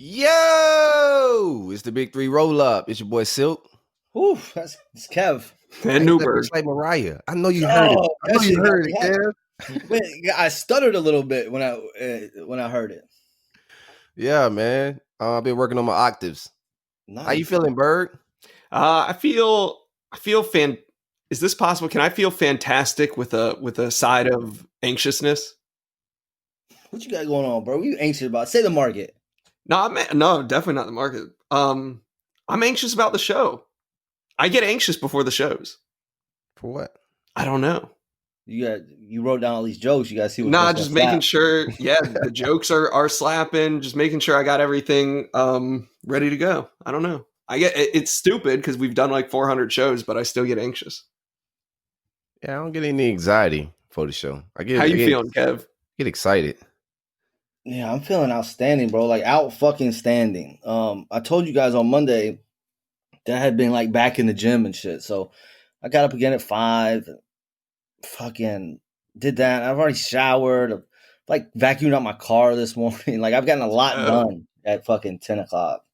Yo, it's the Big Three Roll Up. It's your boy Silk. Whew, it's Kev. Why And you let me Newberg. say Mariah? I know you heard it. Oh, I know that you shit got heard me it, hyped. Kev. Man, I stuttered a little bit when I heard it. Yeah, man. I've been working on my octaves. How you Nice. feeling, Berg? I feel fan. Is this possible? Can I feel fantastic with a side of anxiousness? What you got going on, bro? What you anxious about? Say the market. No, definitely not the market. I'm anxious about the show. I get anxious before the shows. For what? I don't know. You wrote down all these jokes. You gotta see which Nah, one's gonna just making slap. sure. Yeah, the jokes are slapping. Just making sure I got everything ready to go. I don't know. It's stupid because we've done like 400 shows, but I still get anxious. Yeah, I don't get any anxiety for the show. I How you feeling, Kev? get excited. Yeah, I'm feeling outstanding, bro. Like out fucking standing. I told you guys on Monday that I had been like back in the gym and shit. So I got up again at 5. Fucking did that. I've already showered. Like vacuumed out my car this morning. Like I've gotten a lot done at fucking 10 o'clock.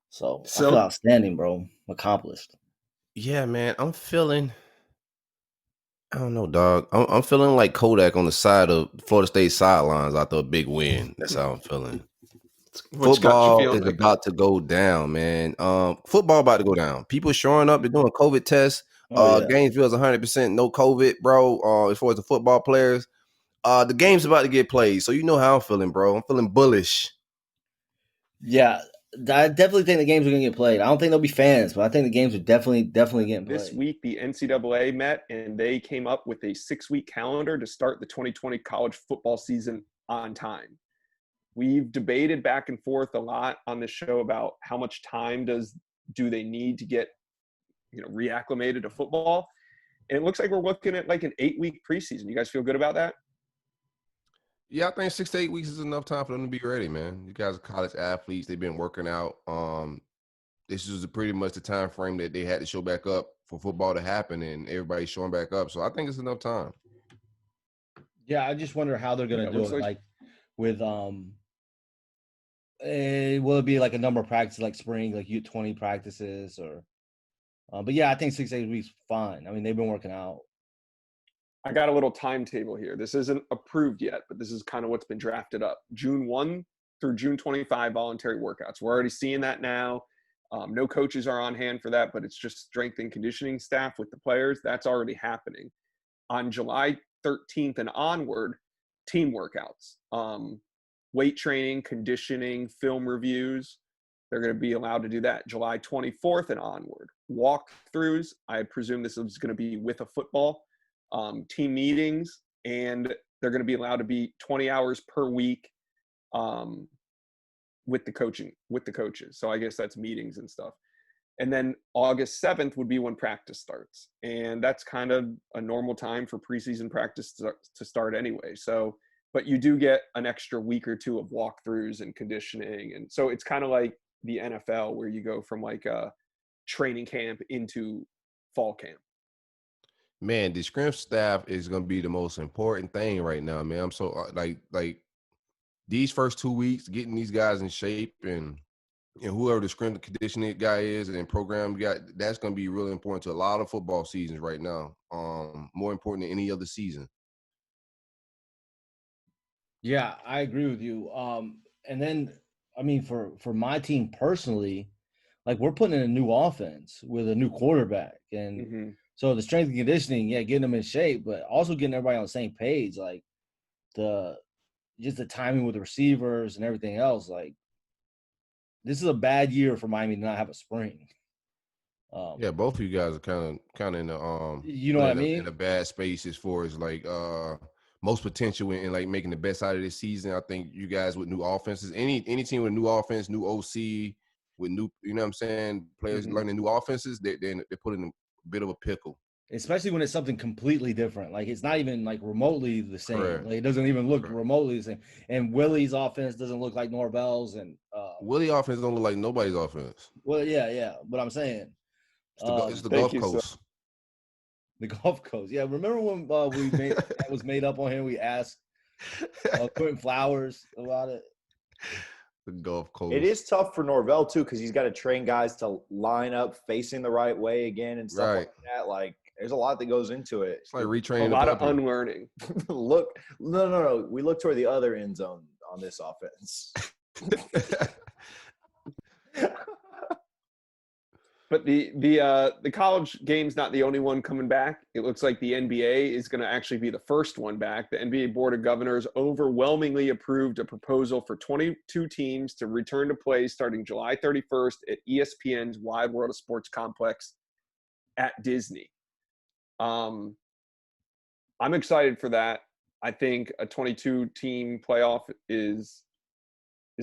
So I feel So outstanding, bro. Accomplished. Yeah, man. I'm feeling. I don't know, dog. I'm feeling like Kodak on the side of Florida State sidelines after a big win. That's how I'm feeling. what's got you Football feeling is like that? about to go down, man. Football about to go down. People showing up, they're doing COVID tests. Oh yeah. Gainesville's 100% no COVID, bro. As far as the football players, the game's about to get played, so you know how I'm feeling, bro. I'm feeling bullish. Yeah. I definitely think the games are gonna get played. I don't think there'll be fans, but I think the games are definitely getting played. This week, the NCAA met and they came up with a 6-week calendar to start the 2020 college football season on time. We've debated back and forth a lot on this show about how much time do they need to get reacclimated to football. And it looks like we're looking at like an 8-week preseason. You guys feel good about that? Yeah, I think 6 to 8 weeks is enough time for them to be ready, man. You guys are college athletes. They've been working out. This is pretty much the time frame that they had to show back up for football to happen, and everybody's showing back up. So I think it's enough time. Yeah, I just wonder how they're gonna do it. Like with will it be like a number of practices like spring, like you get 20 practices or but yeah, I think 6 8 weeks fine. I mean, they've been working out. I got a little timetable here. This isn't approved yet, but this is kind of what's been drafted up. June 1 through June 25 voluntary workouts. We're already seeing that now. No coaches are on hand for that, but it's just strength and conditioning staff with the players. That's already happening. On July 13th and onward, team workouts, weight training, conditioning, film reviews. They're going to be allowed to do that. July 24th and onward. Walkthroughs, I presume this is going to be with a football. Team meetings, and they're going to be allowed to be 20 hours per week with the coaches. So I guess that's meetings and stuff. And then August 7th would be when practice starts. And that's kind of a normal time for preseason practice to start anyway. So, but you do get an extra week or two of walkthroughs and conditioning. And so it's kind of like the NFL where you go from like a training camp into fall camp. Man, the scrim staff is going to be the most important thing right now, man. I'm so like these first 2 weeks, getting these guys in shape and whoever the scrim conditioning guy is and program guy, that's going to be really important to a lot of football seasons right now. More important than any other season. Yeah, I agree with you. And then I mean for my team personally, like we're putting in a new offense with a new quarterback and so the strength and conditioning, yeah, getting them in shape, but also getting everybody on the same page, like the timing with the receivers and everything else. Like this is a bad year for Miami to not have a spring. Yeah, both of you guys are kind of in the you know what I mean? in a bad space as far as like most potential in like making the best out of this season. I think you guys with new offenses, any team with a new offense, new OC with new, you know what I'm saying, players learning new offenses, they're put in a bit of a pickle. Especially when it's something completely different. Like it's not even like remotely the same. Correct. Like it doesn't even look remotely the same. And Willie's offense doesn't look like Norvell's and Willie offense don't look like nobody's offense. Well, yeah. But I'm saying it's the Gulf Coast. The Gulf Coast. Yeah, remember when that was made up on here? We asked Quentin Flowers about it. The Gulf Coast. It is tough for Norvell too, because he's got to train guys to line up facing the right way again and stuff like that. Like, there's a lot that goes into it. It's like retraining a lot of unlearning. No. We look toward the other end zone on this offense. But the college game's not the only one coming back. It looks like the NBA is going to actually be the first one back. The NBA Board of Governors overwhelmingly approved a proposal for 22 teams to return to play starting July 31st at ESPN's Wide World of Sports complex at Disney. I'm excited for that. I think a 22-team playoff is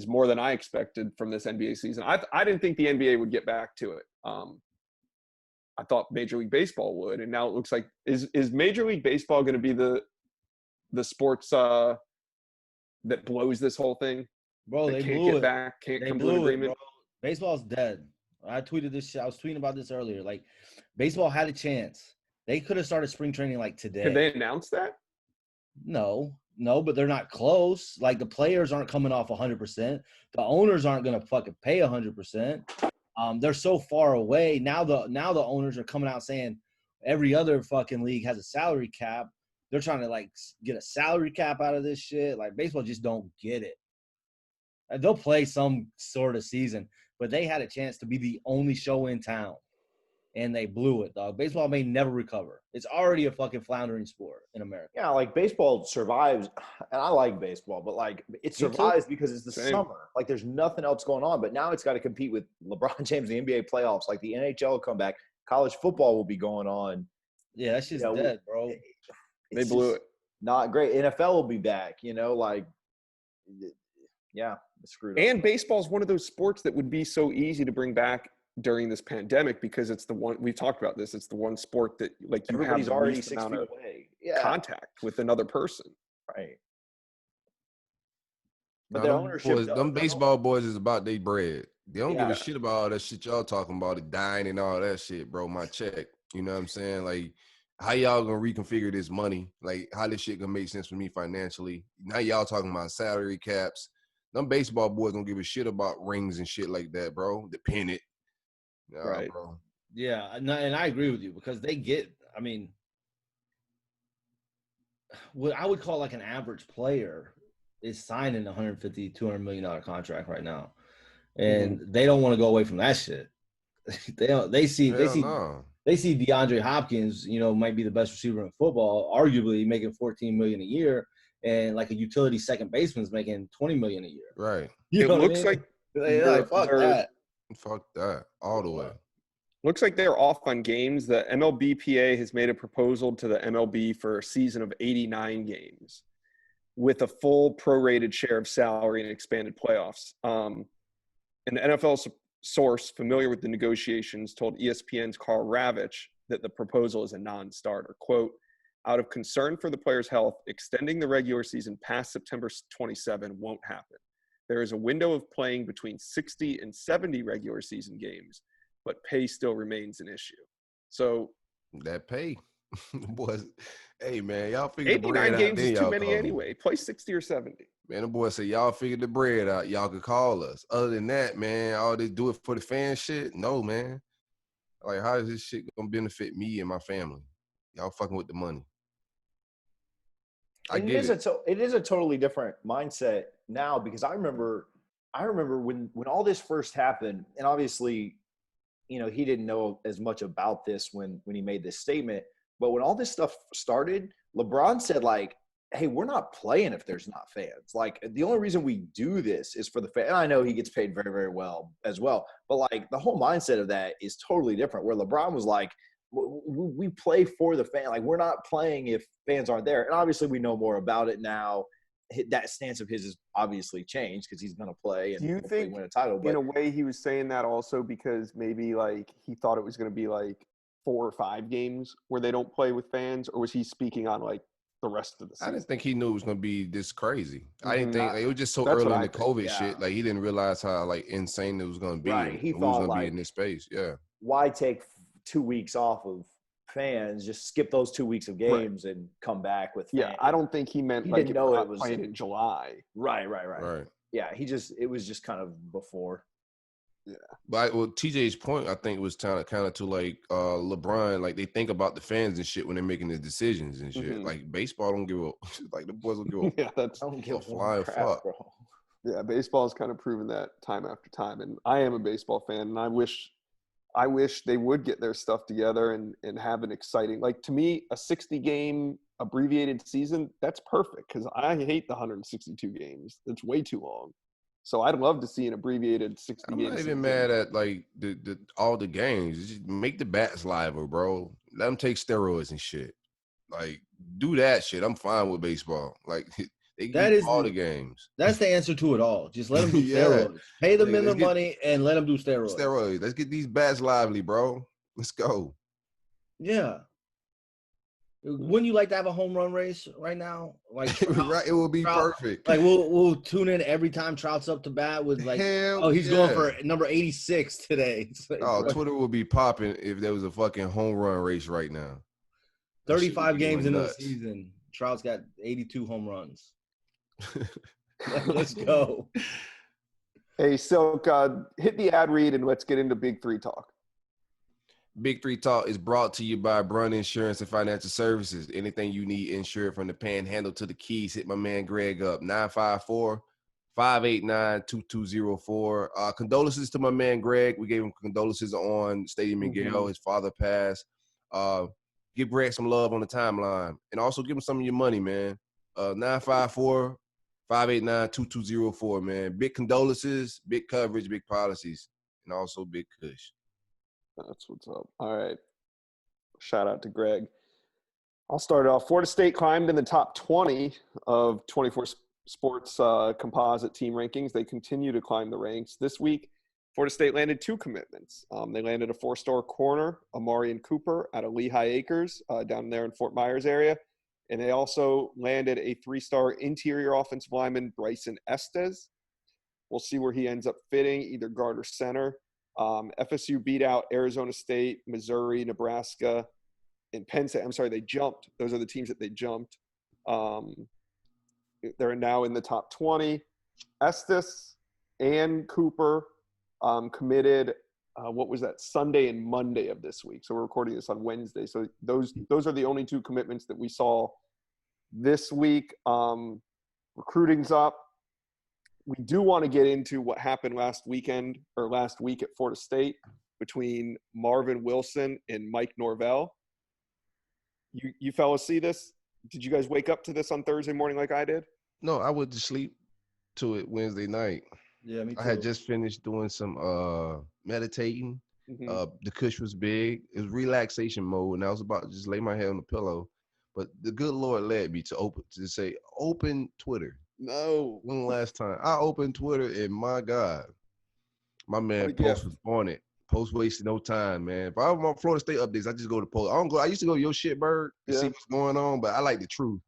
more than I expected from this NBA season. I didn't think the NBA would get back to it. I thought Major League Baseball would, and now it looks like is Major League Baseball going to be the sports that blows this whole thing? Bro, they can't blew get it back. Can't come to an agreement. Baseball's dead. I tweeted this shit. I was tweeting about this earlier. Like, baseball had a chance. They could have started spring training like today. Did they announce that? No, but they're not close. Like, the players aren't coming off 100%. The owners aren't going to fucking pay 100%. They're so far away. Now the owners are coming out saying every other fucking league has a salary cap. They're trying to, like, get a salary cap out of this shit. Like, baseball just don't get it. They'll play some sort of season, but they had a chance to be the only show in town, and they blew it, dog. Baseball may never recover. It's already a fucking floundering sport in America. Yeah, like, baseball survives, and I like baseball, but, like, it survives because it's the summer. Like, there's nothing else going on, but now it's got to compete with LeBron James, the NBA playoffs. Like, the NHL will come back. College football will be going on. Yeah, that shit's dead, bro. They blew it. Not great. NFL will be back, like, yeah, it's screwed up. And baseball is one of those sports that would be so easy to bring back during this pandemic because it's the one we've talked about this. It's the one sport that, like, you everybody's have already 6 feet away. Yeah. Contact with another person. Right. But their ownership, them baseball boys is about their bread. They don't give a shit about all that shit y'all talking about, it dying and all that shit, bro. My check. You know what I'm saying? Like, how y'all gonna reconfigure this money? Like, how this shit gonna make sense for me financially? Now y'all talking about salary caps. Them baseball boys don't give a shit about rings and shit like that, bro. The pennant. Nah, right, bro. Yeah, and I agree with you because they get, I mean, what I would call like an average player is signing a $150, $200 million contract right now, and they don't want to go away from that shit. They see DeAndre Hopkins, might be the best receiver in football, arguably making $14 million a year, and like a utility second baseman's making $20 million a year. Right. It looks like fuck that. Fuck that all the way. Looks like they're off on games. The MLBPA has made a proposal to the MLB for a season of 89 games with a full prorated share of salary and expanded playoffs. An NFL source familiar with the negotiations told ESPN's Carl Ravitch that the proposal is a non-starter. Quote, out of concern for the players' health, extending the regular season past September 27 won't happen. There is a window of playing between 60 and 70 regular season games, but pay still remains an issue. So that pay, boys. Hey man, y'all figure the 89 bread games out, is too many anyway. Play 60 or 70. Man, the boy said y'all figure the bread out. Y'all could call us. Other than that, man, all this do it for the fan shit. No, man. Like, how is this shit gonna benefit me and my family? Y'all fucking with the money. It is a totally different mindset now because I remember when all this first happened, and obviously, he didn't know as much about this when he made this statement. But when all this stuff started, LeBron said, like, hey, we're not playing if there's not fans. Like, the only reason we do this is for the fans. And I know he gets paid very, very well as well. But, like, the whole mindset of that is totally different, where LeBron was like, we play for the fan. Like, we're not playing if fans aren't there. And obviously we know more about it now. That stance of his has obviously changed because he's going to play and do you think win a title. But in a way he was saying that also because maybe, like, he thought it was going to be, like, 4 or 5 games where they don't play with fans? Or was he speaking on, like, the rest of the season? I didn't think he knew it was going to be this crazy. I didn't think it was just so That's early what in I the think, COVID shit. Like, he didn't realize how, like, insane it was going to be. Right. He thought thought, was going to like, be in this space. Yeah. Why take 2 weeks off of fans? Just skip those 2 weeks of games and come back with fans. Yeah, I don't think he meant he like didn't know it was playing in July. Right. yeah, it was just kind of before. Yeah. But TJ's point, I think, was kind of to like LeBron, like they think about the fans and shit when they're making the decisions and shit. Like baseball don't give a like the boys don't give a yeah, that's I don't give a flying crap, fuck. bro. Yeah, baseball has kind of proven that time after time, and I am a baseball fan, and I wish they would get their stuff together and have an exciting, like, to me, a 60-game abbreviated season, that's perfect because I hate the 162 games. It's way too long. So I'd love to see an abbreviated 60 I'm game not season. even mad at like the all the games. Just make the bats liver, bro. Let them take steroids and shit. Like do that shit. I'm fine with baseball. Like they can keep all the games. That's the answer to it all. Just let them do Yeah. steroids. Pay them Like, in their money and let them do steroids. Steroids. Let's get these bats lively, bro. Let's go. Yeah. Wouldn't you like to have a home run race right now? Like Trout, right, it will be perfect. Like we'll tune in every time Trout's up to bat with like, he's going for number 86 today. Like, Twitter would be popping if there was a fucking home run race right now. 35 games into the season, Trout's got 82 home runs. Let's go. Hey, Silk, hit the ad read and let's get into Big Three talk. Big Three Talk is brought to you by Brunt Insurance and Financial Services. Anything you need insured from the Panhandle to the Keys, hit my man Gregg up, 954-589-2204. Condolences to my man Gregg. We gave him condolences on Stadium Miguel. His father passed. Give Gregg some love on the timeline. And also give him some of your money, man. 954-589-2204, man. Big condolences, big coverage, big policies, and also big cush. That's what's up. All right. Shout out to Gregg. I'll start off. Florida State climbed in the top 20 of 24 Sports composite team rankings. They continue to climb the ranks. This week, Florida State landed 2 commitments. They landed a 4-star corner, Amarian Cooper, out of Lehigh Acres, down there in Fort Myers area. And they also landed a 3-star interior offensive lineman, Bryson Estes. We'll see where he ends up fitting, either guard or center. FSU beat out Arizona State, Missouri, Nebraska, and Penn State. I'm sorry, they jumped. Those are the teams that they jumped. They're now in the top 20. Estes and Cooper committed, what was that, Sunday and Monday of this week. So we're recording this on Wednesday. So those are the only 2 commitments that we saw this week. Recruiting's up. We do want to get into what happened last week at Florida State between Marvin Wilson and Mike Norvell. You fellas see this? Did you guys wake up to this on Thursday morning like I did? No, I went to sleep to it Wednesday night. Yeah, me too. I had just finished doing some meditating. The cush was big. It was relaxation mode, and I was about to just lay my head on the pillow. But the good Lord led me to open Twitter. No. One last time. I opened Twitter, and my God, my man Post was on it. Post wasted no time, man. If I want Florida State updates, I just go to Post. I used to go to your shit, Bird, to see what's going on, but I like the truth.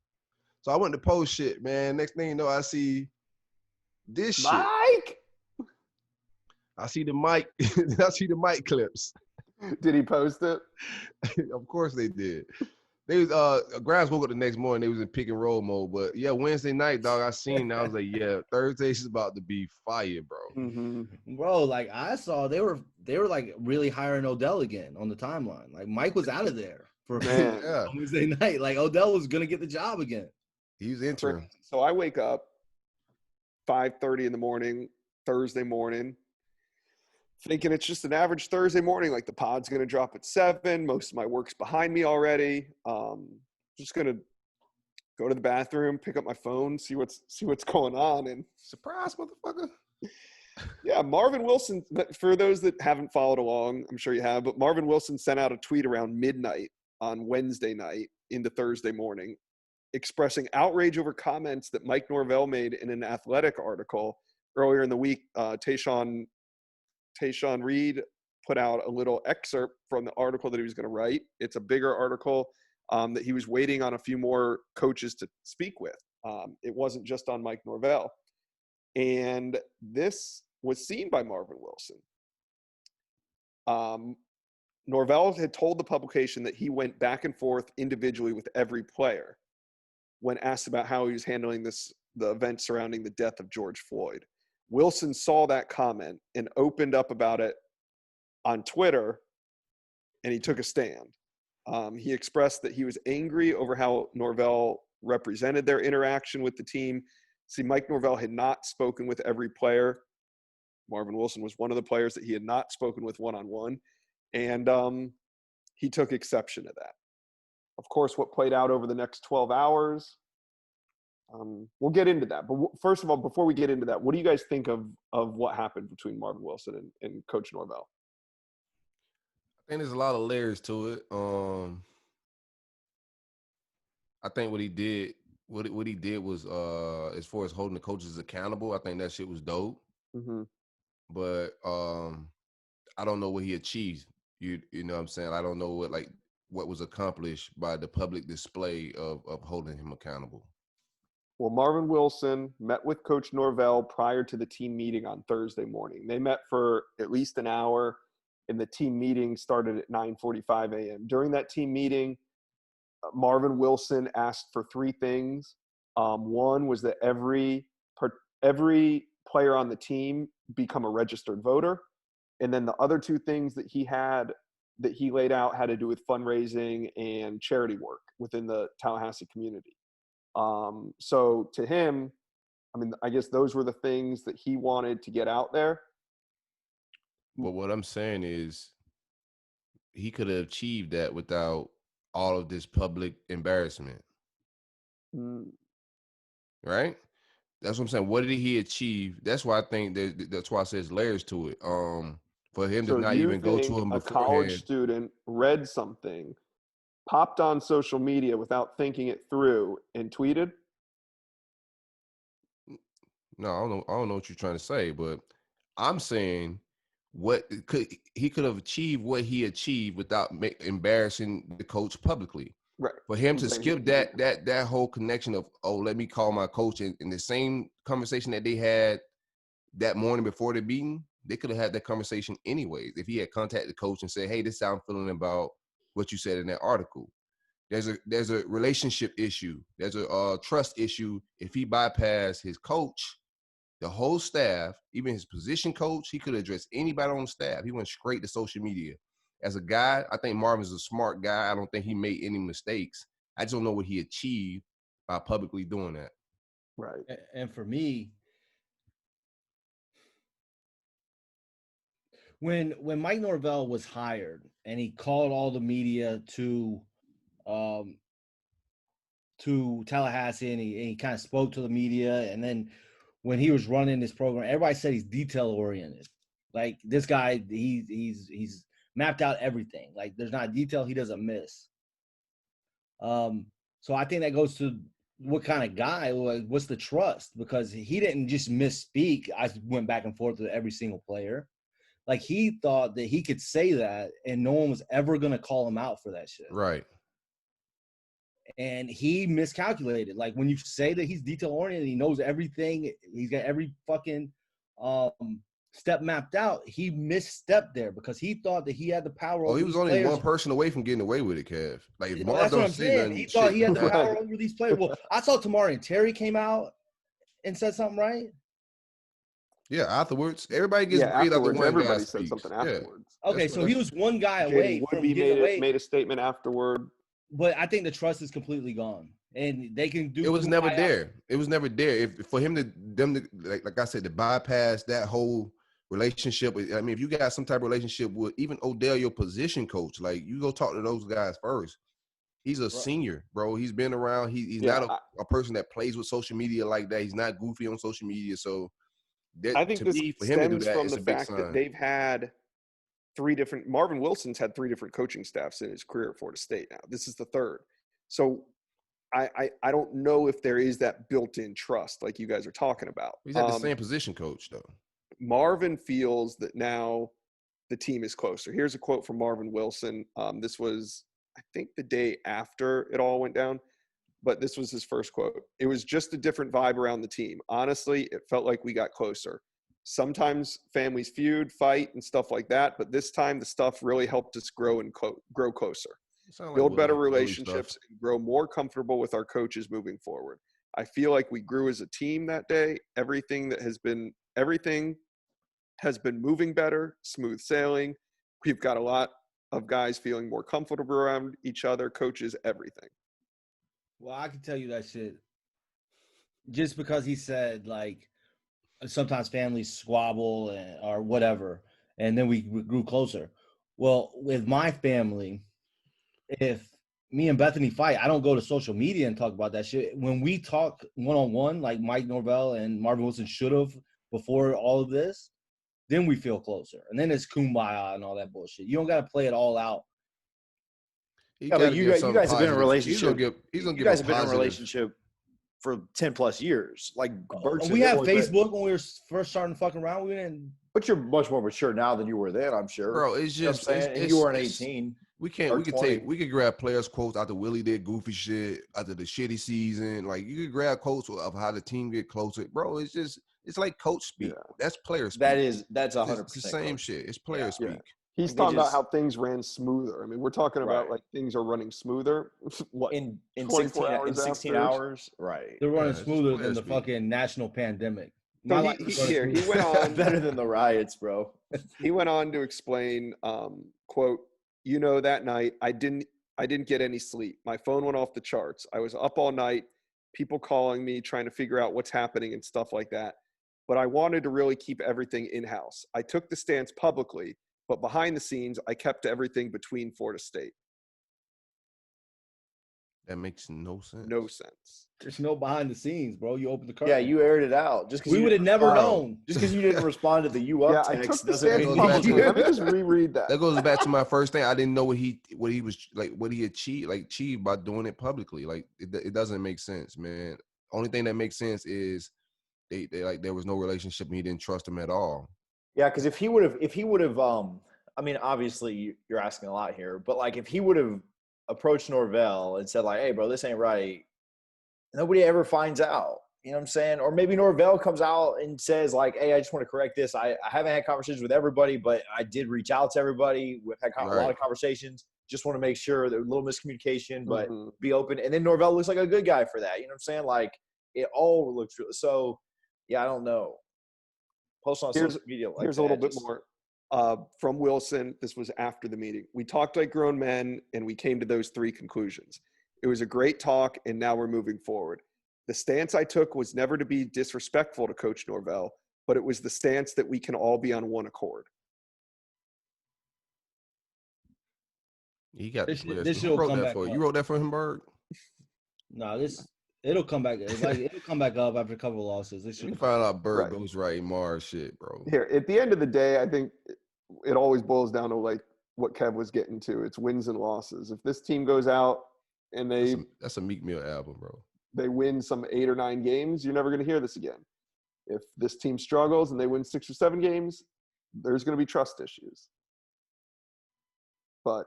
So I went to Post shit, man. Next thing you know, I see this Mike! shit. I see the mic. I see the mic clips. Did he post it? Of course they did. They was Grimes woke up the next morning. They was in pick and roll mode, but yeah, Wednesday night, dog. I seen. I was like, yeah, Thursday's about to be fire, bro. Bro, like I saw, they were like really hiring Odell again on the timeline. Like Mike was out of there for Wednesday night. Like Odell was gonna get the job again. He was entering. So I wake up 5:30 in the morning, Thursday morning, thinking it's just an average Thursday morning. Like the pod's going to drop at 7. Most of my work's behind me already. Just going to go to the bathroom, pick up my phone, see what's going on. And surprise, motherfucker. Yeah, Marvin Wilson, for those that haven't followed along, I'm sure you have, but Marvin Wilson sent out a tweet around midnight on Wednesday night into Thursday morning expressing outrage over comments that Mike Norvell made in an Athletic article earlier in the week. Tayshaun Reed put out a little excerpt from the article that he was going to write. It's a bigger article that he was waiting on a few more coaches to speak with. It wasn't just on Mike Norvell. And this was seen by Marvin Wilson. Norvell had told the publication that he went back and forth individually with every player when asked about how he was handling the event surrounding the death of George Floyd. Wilson saw that comment and opened up about it on Twitter, and he took a stand. He expressed that he was angry over how Norvell represented their interaction with the team. See, Mike Norvell had not spoken with every player. Marvin Wilson was one of the players that he had not spoken with one-on-one, and he took exception to that. Of course, what played out over the next 12 hours, we'll get into that. But first of all, before we get into that, what do you guys think of what happened between Marvin Wilson and Coach Norvell? I think there's a lot of layers to it. I think what he did was, as far as holding the coaches accountable, I think that shit was dope. Mm-hmm. But I don't know what he achieved. You know what I'm saying? I don't know what was accomplished by the public display of holding him accountable. Well, Marvin Wilson met with Coach Norvell prior to the team meeting on Thursday morning. They met for at least an hour, and the team meeting started at 9:45 a.m. During that team meeting, Marvin Wilson asked for three things. One was that every player on the team become a registered voter. And then the other two things that he laid out had to do with fundraising and charity work within the Tallahassee community. So to him, I mean, I guess those were the things that he wanted to get out there. But what I'm saying is he could have achieved that without all of this public embarrassment. Right? That's what I'm saying. What did he achieve? That's why I think that's why I says layers to it. For him to not even go to him a beforehand. college student read something, popped on social media without thinking it through, and tweeted? No, I don't know what you're trying to say, but I'm saying he could have achieved what he achieved without embarrassing the coach publicly. Right. For him to skip that whole connection of, let me call my coach, in the same conversation that they had that morning before the meeting, they could have had that conversation anyways. If he had contacted the coach and said, hey, this is how I'm feeling about what you said in that article. There's a relationship issue. There's a trust issue. If he bypassed his coach, the whole staff, even his position coach, he could address anybody on the staff. He went straight to social media. As a guy, I think Marvin's a smart guy. I don't think he made any mistakes. I just don't know what he achieved by publicly doing that. Right. And for me, when Mike Norvell was hired and he called all the media to Tallahassee and he kind of spoke to the media, and then when he was running this program, everybody said he's detail oriented. Like, this guy, he's mapped out everything. Like, there's not a detail he doesn't miss. So I think that goes to what kind of guy, what's the trust? Because he didn't just misspeak. I went back and forth with every single player. Like, he thought that he could say that and no one was ever going to call him out for that shit. Right. And he miscalculated. Like, when you say that he's detail-oriented, he knows everything, he's got every fucking step mapped out, he misstepped there because he thought that he had the power over he was only one person away from getting away with it, Kev. Like, if Marv that's what don't I'm say saying. nothing, He thought he had the shit, power over these players. Well, I saw Tamari and Terry came out and said something, right? Yeah, afterwards. Everybody gets afterwards, after one everybody said something afterwards. Yeah. Okay, so he was one guy away from getting away. Made a statement afterward. But I think the trust is completely gone. And they can do. It was never there. It was never there. If for them to like I said, to bypass that whole relationship. I mean, if you got some type of relationship with even Odell, your position coach, like, you go talk to those guys first. He's a senior, bro. He's been around. He's not a person that plays with social media like that. He's not goofy on social media. So I think this stems from the fact that they've had Marvin Wilson's had three different coaching staffs in his career at Florida State now. This is the third. So I don't know if there is that built-in trust like you guys are talking about. He's at the same position coach, though. Marvin feels that now the team is closer. Here's a quote from Marvin Wilson. This was, I think, the day after it all went down, but this was his first quote. It was just a different vibe around the team. Honestly, it felt like we got closer. Sometimes families feud, fight, and stuff like that, but this time the stuff really helped us grow closer. Build better relationships and grow more comfortable with our coaches moving forward. I feel like we grew as a team that day. Everything Everything has been moving better, smooth sailing. We've got a lot of guys feeling more comfortable around each other, coaches, everything. Well, I can tell you that shit. Just because he said, like, sometimes families squabble or whatever, and then we grew closer. Well, with my family, if me and Bethany fight, I don't go to social media and talk about that shit. When we talk one-on-one, like Mike Norvell and Marvin Wilson should have before all of this, then we feel closer. And then it's kumbaya and all that bullshit. You don't got to play it all out. You guys have been in a relationship. He's gonna you give guys a have been in a positive relationship for 10 plus years. Like we had Facebook when we were first starting fucking around. We didn't. But you're much more mature now than you were then, I'm sure. Bro, it's just, you know what I'm saying? And you weren't 18. We could grab players' quotes after Willie did goofy shit, after the shitty season. Like, you could grab quotes of how the team get closer. Bro, it's like coach speak. Yeah. That's player speak. That's 100%. It's the same shit. It's player speak. Yeah. He's talking about how things ran smoother. I mean, we're talking about like things are running smoother. What in 16 hours, right? They're running smoother than the fucking national pandemic. So he went on better than the riots, bro. He went on to explain, quote, that night I didn't get any sleep. My phone went off the charts. I was up all night, people calling me, trying to figure out what's happening and stuff like that. But I wanted to really keep everything in-house. I took the stance publicly, but behind the scenes, I kept everything between Florida State. That makes no sense. No sense. There's no behind the scenes, bro. You opened the curtain. Yeah, you aired it out. Just we would have never known. Just because you didn't respond to the "you up" text doesn't mean let me just reread that. That goes back to my first thing. I didn't know what he achieved by doing it publicly. Like, it doesn't make sense, man. Only thing that makes sense is they like there was no relationship and he didn't trust him at all. Yeah, because if he would have, I mean, obviously you're asking a lot here, but like if he would have approached Norvell and said like, "Hey, bro, this ain't right," nobody ever finds out. You know what I'm saying? Or maybe Norvell comes out and says like, "Hey, I just want to correct this. I haven't had conversations with everybody, but I did reach out to everybody. We've had a lot of conversations. Just want to make sure there's a little miscommunication, but be open." And then Norvell looks like a good guy for that. You know what I'm saying? Like, it all looks real. So, yeah, I don't know. Post on social media like here's a little bit more from Wilson. This was after the meeting. We talked like grown men, and we came to those three conclusions. It was a great talk, and now we're moving forward. The stance I took was never to be disrespectful to Coach Norvell, but it was the stance that we can all be on one accord. He got this Who wrote that for you? You wrote that for him, Berg? No, it'll come back. It'll come back up after a couple of losses. We find out Berg goes right Mars shit, bro. Here, at the end of the day, I think it always boils down to like what Kev was getting to. It's wins and losses. If this team goes out and that's a Meek Mill album, bro. They win some 8 or 9 games, you're never going to hear this again. If this team struggles and they win 6 or 7 games, there's going to be trust issues. But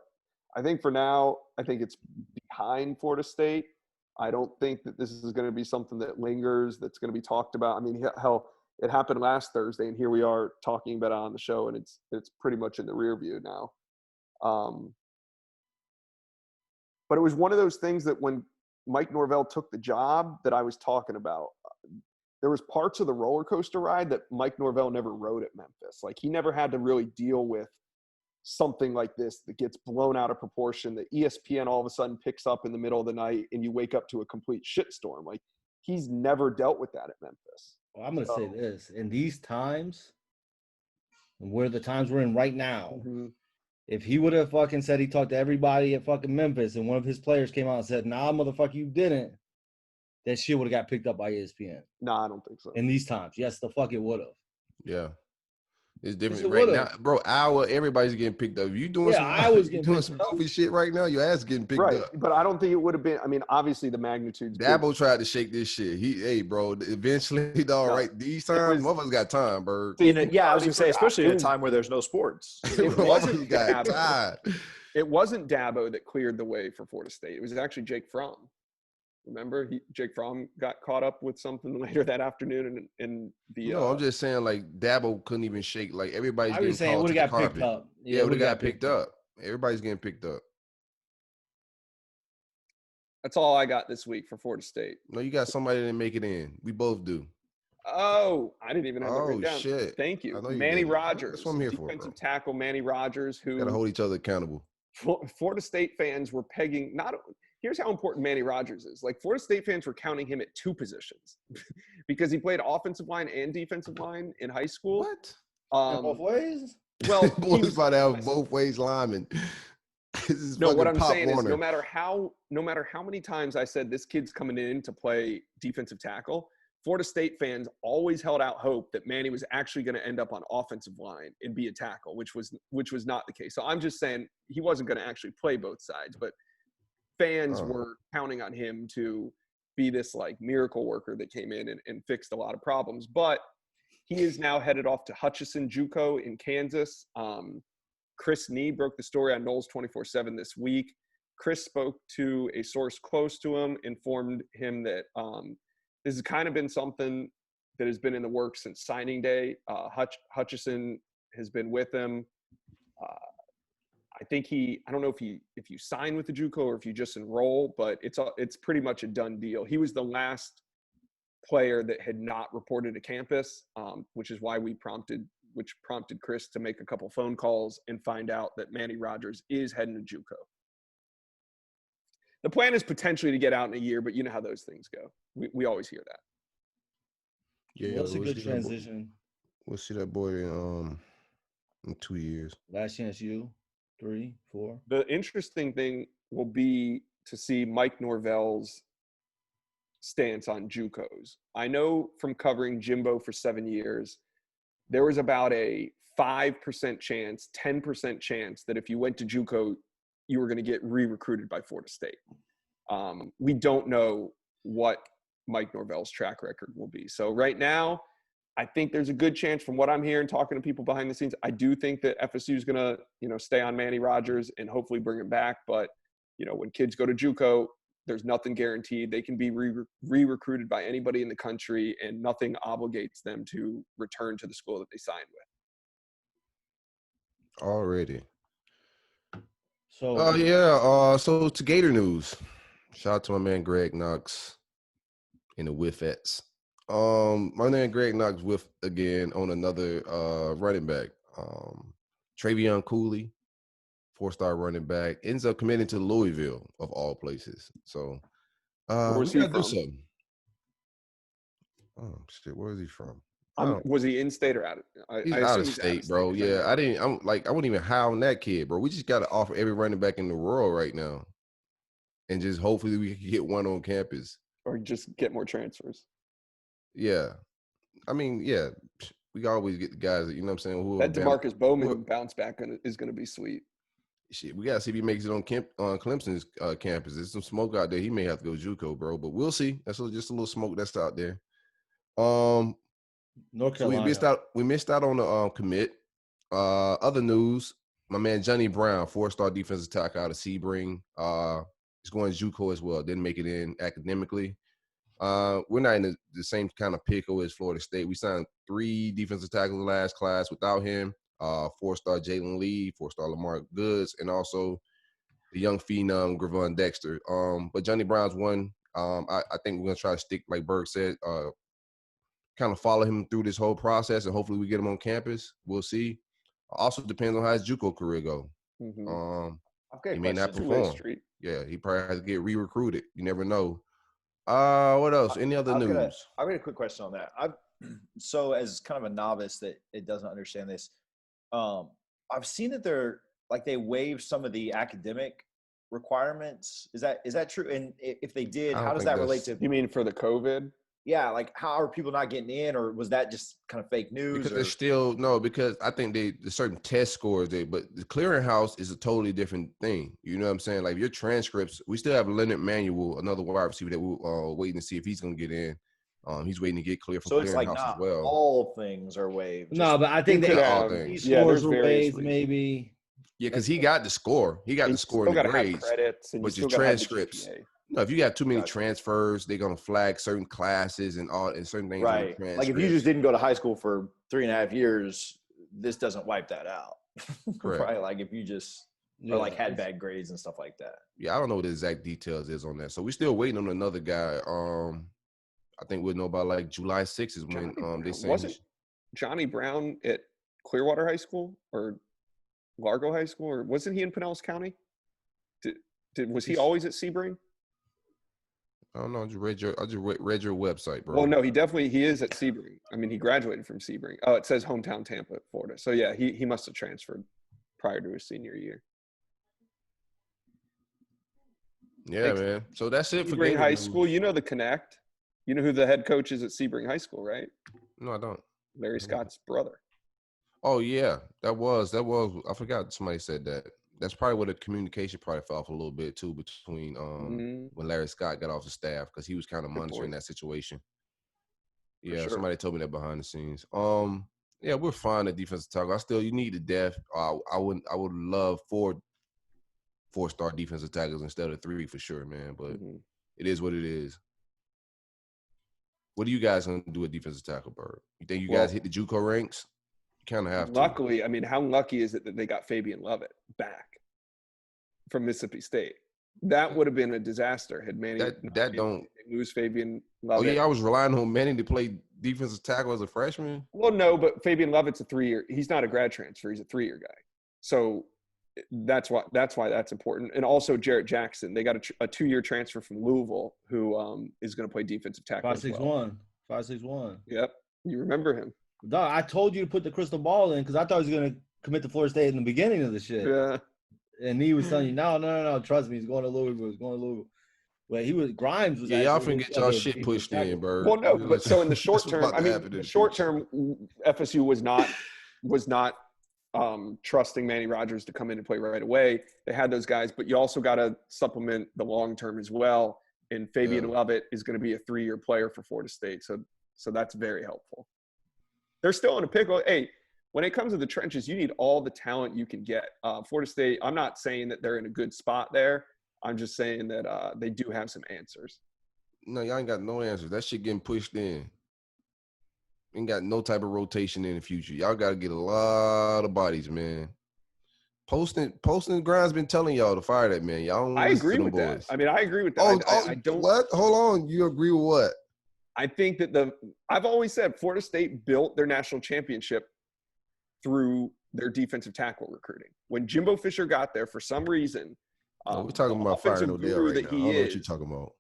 I think for now, I think it's behind Florida State. I don't think that this is going to be something that lingers, that's going to be talked about. I mean, hell, it happened last Thursday, and here we are talking about it on the show, and it's pretty much in the rear view now. But it was one of those things that when Mike Norvell took the job that I was talking about, there was parts of the roller coaster ride that Mike Norvell never rode at Memphis. Like, he never had to really deal with something like this that gets blown out of proportion, that ESPN all of a sudden picks up in the middle of the night and you wake up to a complete shitstorm. Like, he's never dealt with that at Memphis. Well, I'm going to say this. In these times, where the times we're in right now, if he would have fucking said he talked to everybody at fucking Memphis and one of his players came out and said, "Nah, motherfucker, you didn't," that shit would have got picked up by ESPN. Nah, I don't think so. In these times. Yes, the fuck it would have. Yeah. It's different right now. Bro, Iowa, everybody's getting picked up. You doing some goofy shit right now, your ass getting picked up. But I don't think it would have been, I mean, obviously the magnitude's Dabo tried to shake this shit. Hey, bro, eventually, these times, motherfuckers got time, bro. Yeah, I was going to say, especially at a time where there's no sports. It wasn't Dabo. It wasn't Dabo that cleared the way for Florida State. It was actually Jake Fromm. Remember, Jake Fromm got caught up with something later that afternoon in the. No, I'm just saying, like, Dabo couldn't even shake. Like, everybody's getting called to the got carpet. Picked up. Yeah, it would have got picked up. Everybody's getting picked up. That's all I got this week for Florida State. No, you got somebody that didn't make it in. We both do. Oh, I didn't even have that Oh written down. shit! Thank I you. know you Manny did. That's what Rogers, I'm here for, defensive bro. tackle Manny Rogers, Got to who hold each other accountable. Florida State fans were pegging. Not here's how important Manny Rogers is. Like Florida State fans were counting him at 2 positions because he played offensive line and defensive line in high school. What? Both ways? Well, he Boys was about to have both ways linemen. This is no. What fucking I'm Pop saying is, Warner. no matter how many times I said this kid's coming in to play defensive tackle, Florida State fans always held out hope that Manny was actually going to end up on offensive line and be a tackle, which was not the case. So I'm just saying he wasn't going to actually play both sides, but fans were counting on him to be this like miracle worker that came in and fixed a lot of problems. But he is now headed off to Hutchinson JUCO in Kansas. Chris Nee broke the story on Knowles 24/7 this week. Chris spoke to a source close to him, informed him that this has kind of been something that has been in the works since signing day. Hutchinson has been with him. I think I don't know if you sign with the JUCO or if you just enroll, but it's pretty much a done deal. He was the last player that had not reported to campus, which is why which prompted Chris to make a couple phone calls and find out that Manny Rogers is heading to JUCO. The plan is potentially to get out in a year, but you know how those things go. We always hear that. Yeah, That's a good transition. We'll see that boy in 2 years. Last chance you, 3, 4. The interesting thing will be to see Mike Norvell's stance on JUCOs. I know from covering Jimbo for 7 years, there was about a 5% chance, 10% chance that if you went to JUCO, you were going to get re-recruited by Florida State. We don't know what Mike Norvell's track record will be. So right now, I think there's a good chance from what I'm hearing, talking to people behind the scenes, I do think that FSU is going to, stay on Manny Rogers and hopefully bring him back. But, when kids go to JUCO, there's nothing guaranteed. They can be re-recruited by anybody in the country, and nothing obligates them to return to the school that they signed with. Already. So so to Gator news. Shout out to my man Greg Knox in the Whiffettes. My man Greg Knox with again on another running back. Travion Cooley, 4-star running back, ends up committing to Louisville of all places. So Where's he from? Oh shit, where is he from? Was he in state or out of? He's out of state, bro. Yeah, I wouldn't even high on that kid, bro. We just got to offer every running back in the world right now, and just hopefully we can get one on campus or just get more transfers. Yeah, I mean, yeah, we always get the guys that, you know what I'm saying. Who that DeMarcus Bowman bounce back is going to be sweet. Shit, we got to see if he makes it on Clemson's campus. There's some smoke out there. He may have to go JUCO, bro, but we'll see. That's just a little smoke that's out there. North Carolina. So we missed out on the commit. Other news, my man Johnny Brown, 4-star defensive tackle out of Sebring, is going to JUCO as well. Didn't make it in academically. We're not in the same kind of pickle as Florida State. We signed 3 defensive tackles last class without him. 4-star Jalen Lee, 4-star Lamar Goods, and also the young phenom Gravon Dexter. But Johnny Brown's one. I think we're gonna try to stick, like Berg said, kind of follow him through this whole process, and hopefully we get him on campus. We'll see. Also depends on how his JUCO career go. Mm-hmm. He may not perform. Yeah, he probably has to get re-recruited. You never know. What else? Any other news? I've got a quick question on that. So as kind of a novice that it doesn't understand this, I've seen that they waived some of the academic requirements. Is that true? And if they did, how does that relate to? You mean for the COVID? Yeah, like how are people not getting in, or was that just kind of fake news? Because there's still because I think the certain test scores but the clearinghouse is a totally different thing. You know what I'm saying? Like your transcripts, we still have Leonard Manuel, another wide receiver that we're waiting to see if he's gonna get in. He's waiting to get clear from clearinghouse as well. All things are waived. No, but I think all things. Scores were waived, maybe. Yeah, because he got the score. He got the score in the grades. Credits and but your transcripts. No, if you got too many transfers, they're gonna flag certain classes and certain things. Right. Like if you just didn't go to high school for 3.5 years, this doesn't wipe that out. Correct. Right. Like if you just or had bad grades and stuff like that. Yeah, I don't know what the exact details is on that. So we're still waiting on another guy. I think we'll know about like July 6th is when they saying wasn't Johnny Brown at Clearwater High School or Largo High School, or wasn't he in Pinellas County? Was he always at Sebring? I don't know. I just read your website, bro. Well, no, he is at Sebring. I mean, he graduated from Sebring. Oh, it says hometown Tampa, Florida. So yeah, he must have transferred prior to his senior year. Yeah, man. So that's it for Sebring High School. You know the Connect. You know who the head coach is at Sebring High School, right? No, I don't. Larry Scott's brother. Oh yeah, that was. I forgot somebody said that. That's probably where the communication probably fell off a little bit too between when Larry Scott got off the staff, because he was kind of monitoring that situation. Yeah, somebody told me that behind the scenes. Yeah, we're fine at defensive tackle. You need the depth. I would love 4-star defensive tackles instead of 3 for sure, man. But it is what it is. What are you guys gonna do at defensive tackle, Bird? You think you guys hit the JUCO ranks? You kind of have to. Luckily, I mean, how lucky is it that they got Fabian Lovett back from Mississippi State? That would have been a disaster had Manny don't lose Fabian Lovett. Oh yeah, I was relying on Manny to play defensive tackle as a freshman. Well, no, but Fabian Lovett's a 3-year. He's not a grad transfer. He's a 3-year guy. So that's why that's important. And also Jarrett Jackson, they got a 2-year transfer from Louisville who is going to play defensive tackle. 5'6". Yep, you remember him? Dog, I told you to put the crystal ball in because I thought he was going to commit to Florida State in the beginning of the shit. Yeah. And he was telling you, no, trust me, he's going to Louisville. Well, Grimes was. Yeah, y'all finna get y'all shit pushed in, bro. Well, no, but so in the short term, FSU was not trusting Manny Rogers to come in and play right away. They had those guys, but you also got to supplement the long term as well. And Fabian Lovett is going to be a 3-year player for Florida State, so that's very helpful. They're still in a pickle. Hey, when it comes to the trenches, you need all the talent you can get. Florida State, I'm not saying that they're in a good spot there. I'm just saying that they do have some answers. No, y'all ain't got no answers. That shit getting pushed in. Ain't got no type of rotation in the future. Y'all got to get a lot of bodies, man. Posting Grind's been telling y'all to fire that man. Y'all don't I agree with boys. that. I mean, I agree with that. I don't. What? Hold on. You agree with what? I think that I've always said Florida State built their national championship through their defensive tackle recruiting. When Jimbo Fisher got there, for some reason, we're talking about firing Odell right now. I don't know what you're talking about.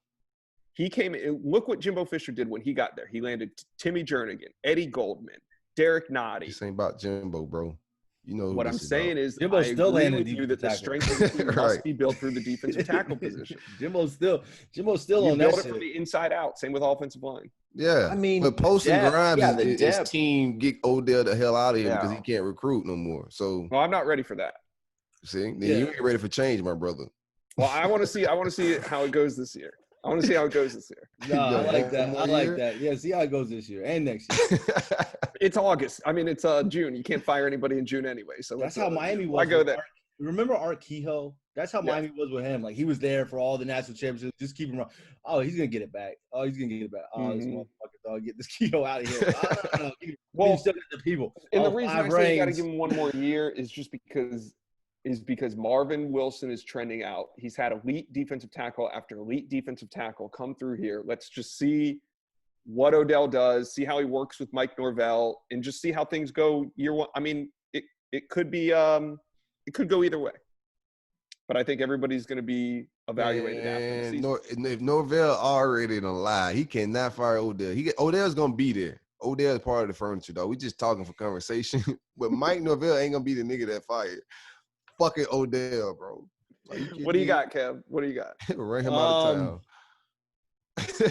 He came in. Look what Jimbo Fisher did when he got there. He landed Timmy Jernigan, Eddie Goldman, Derek Noddy. This ain't about Jimbo, bro. You know what I'm saying is, Jimbo still landed with you that the strength of the team must be built through the defensive tackle position. Jimbo's still you on build that it shit from the inside out. Same with offensive line. Yeah, I mean, but posting Grimes his team get Odell the hell out of here because he can't recruit no more. So, well, I'm not ready for that. See, then you ain't ready for change, my brother. Well, I want to see how it goes this year. I want to see how it goes this year. No, I like that. Yeah, see how it goes this year and next year. It's August. I mean, it's June. You can't fire anybody in June anyway. So that's how Miami was. I go there. Remember Art Kehoe? That's how Miami was with him. Like, he was there for all the national championships. Just keep him around. Oh, he's gonna get it back. Oh, this motherfucker dog, get this Kehoe out of here. Well, still got the people. And the reason I say you got to give him one more year is just because Marvin Wilson is trending out. He's had elite defensive tackle after elite defensive tackle come through here. Let's just see what Odell does, see how he works with Mike Norvell, and just see how things go year one. I mean, it could be it could go either way. But I think everybody's going to be evaluated after the season. If Norvell already in a lie, he cannot fire Odell. Odell's going to be there. Odell is part of the furniture, though. We just talking for conversation. But Mike Norvell ain't going to be the nigga that fired. Fucking Odell, bro. Like, what do you got, Kev? What do you got? Run him out of town.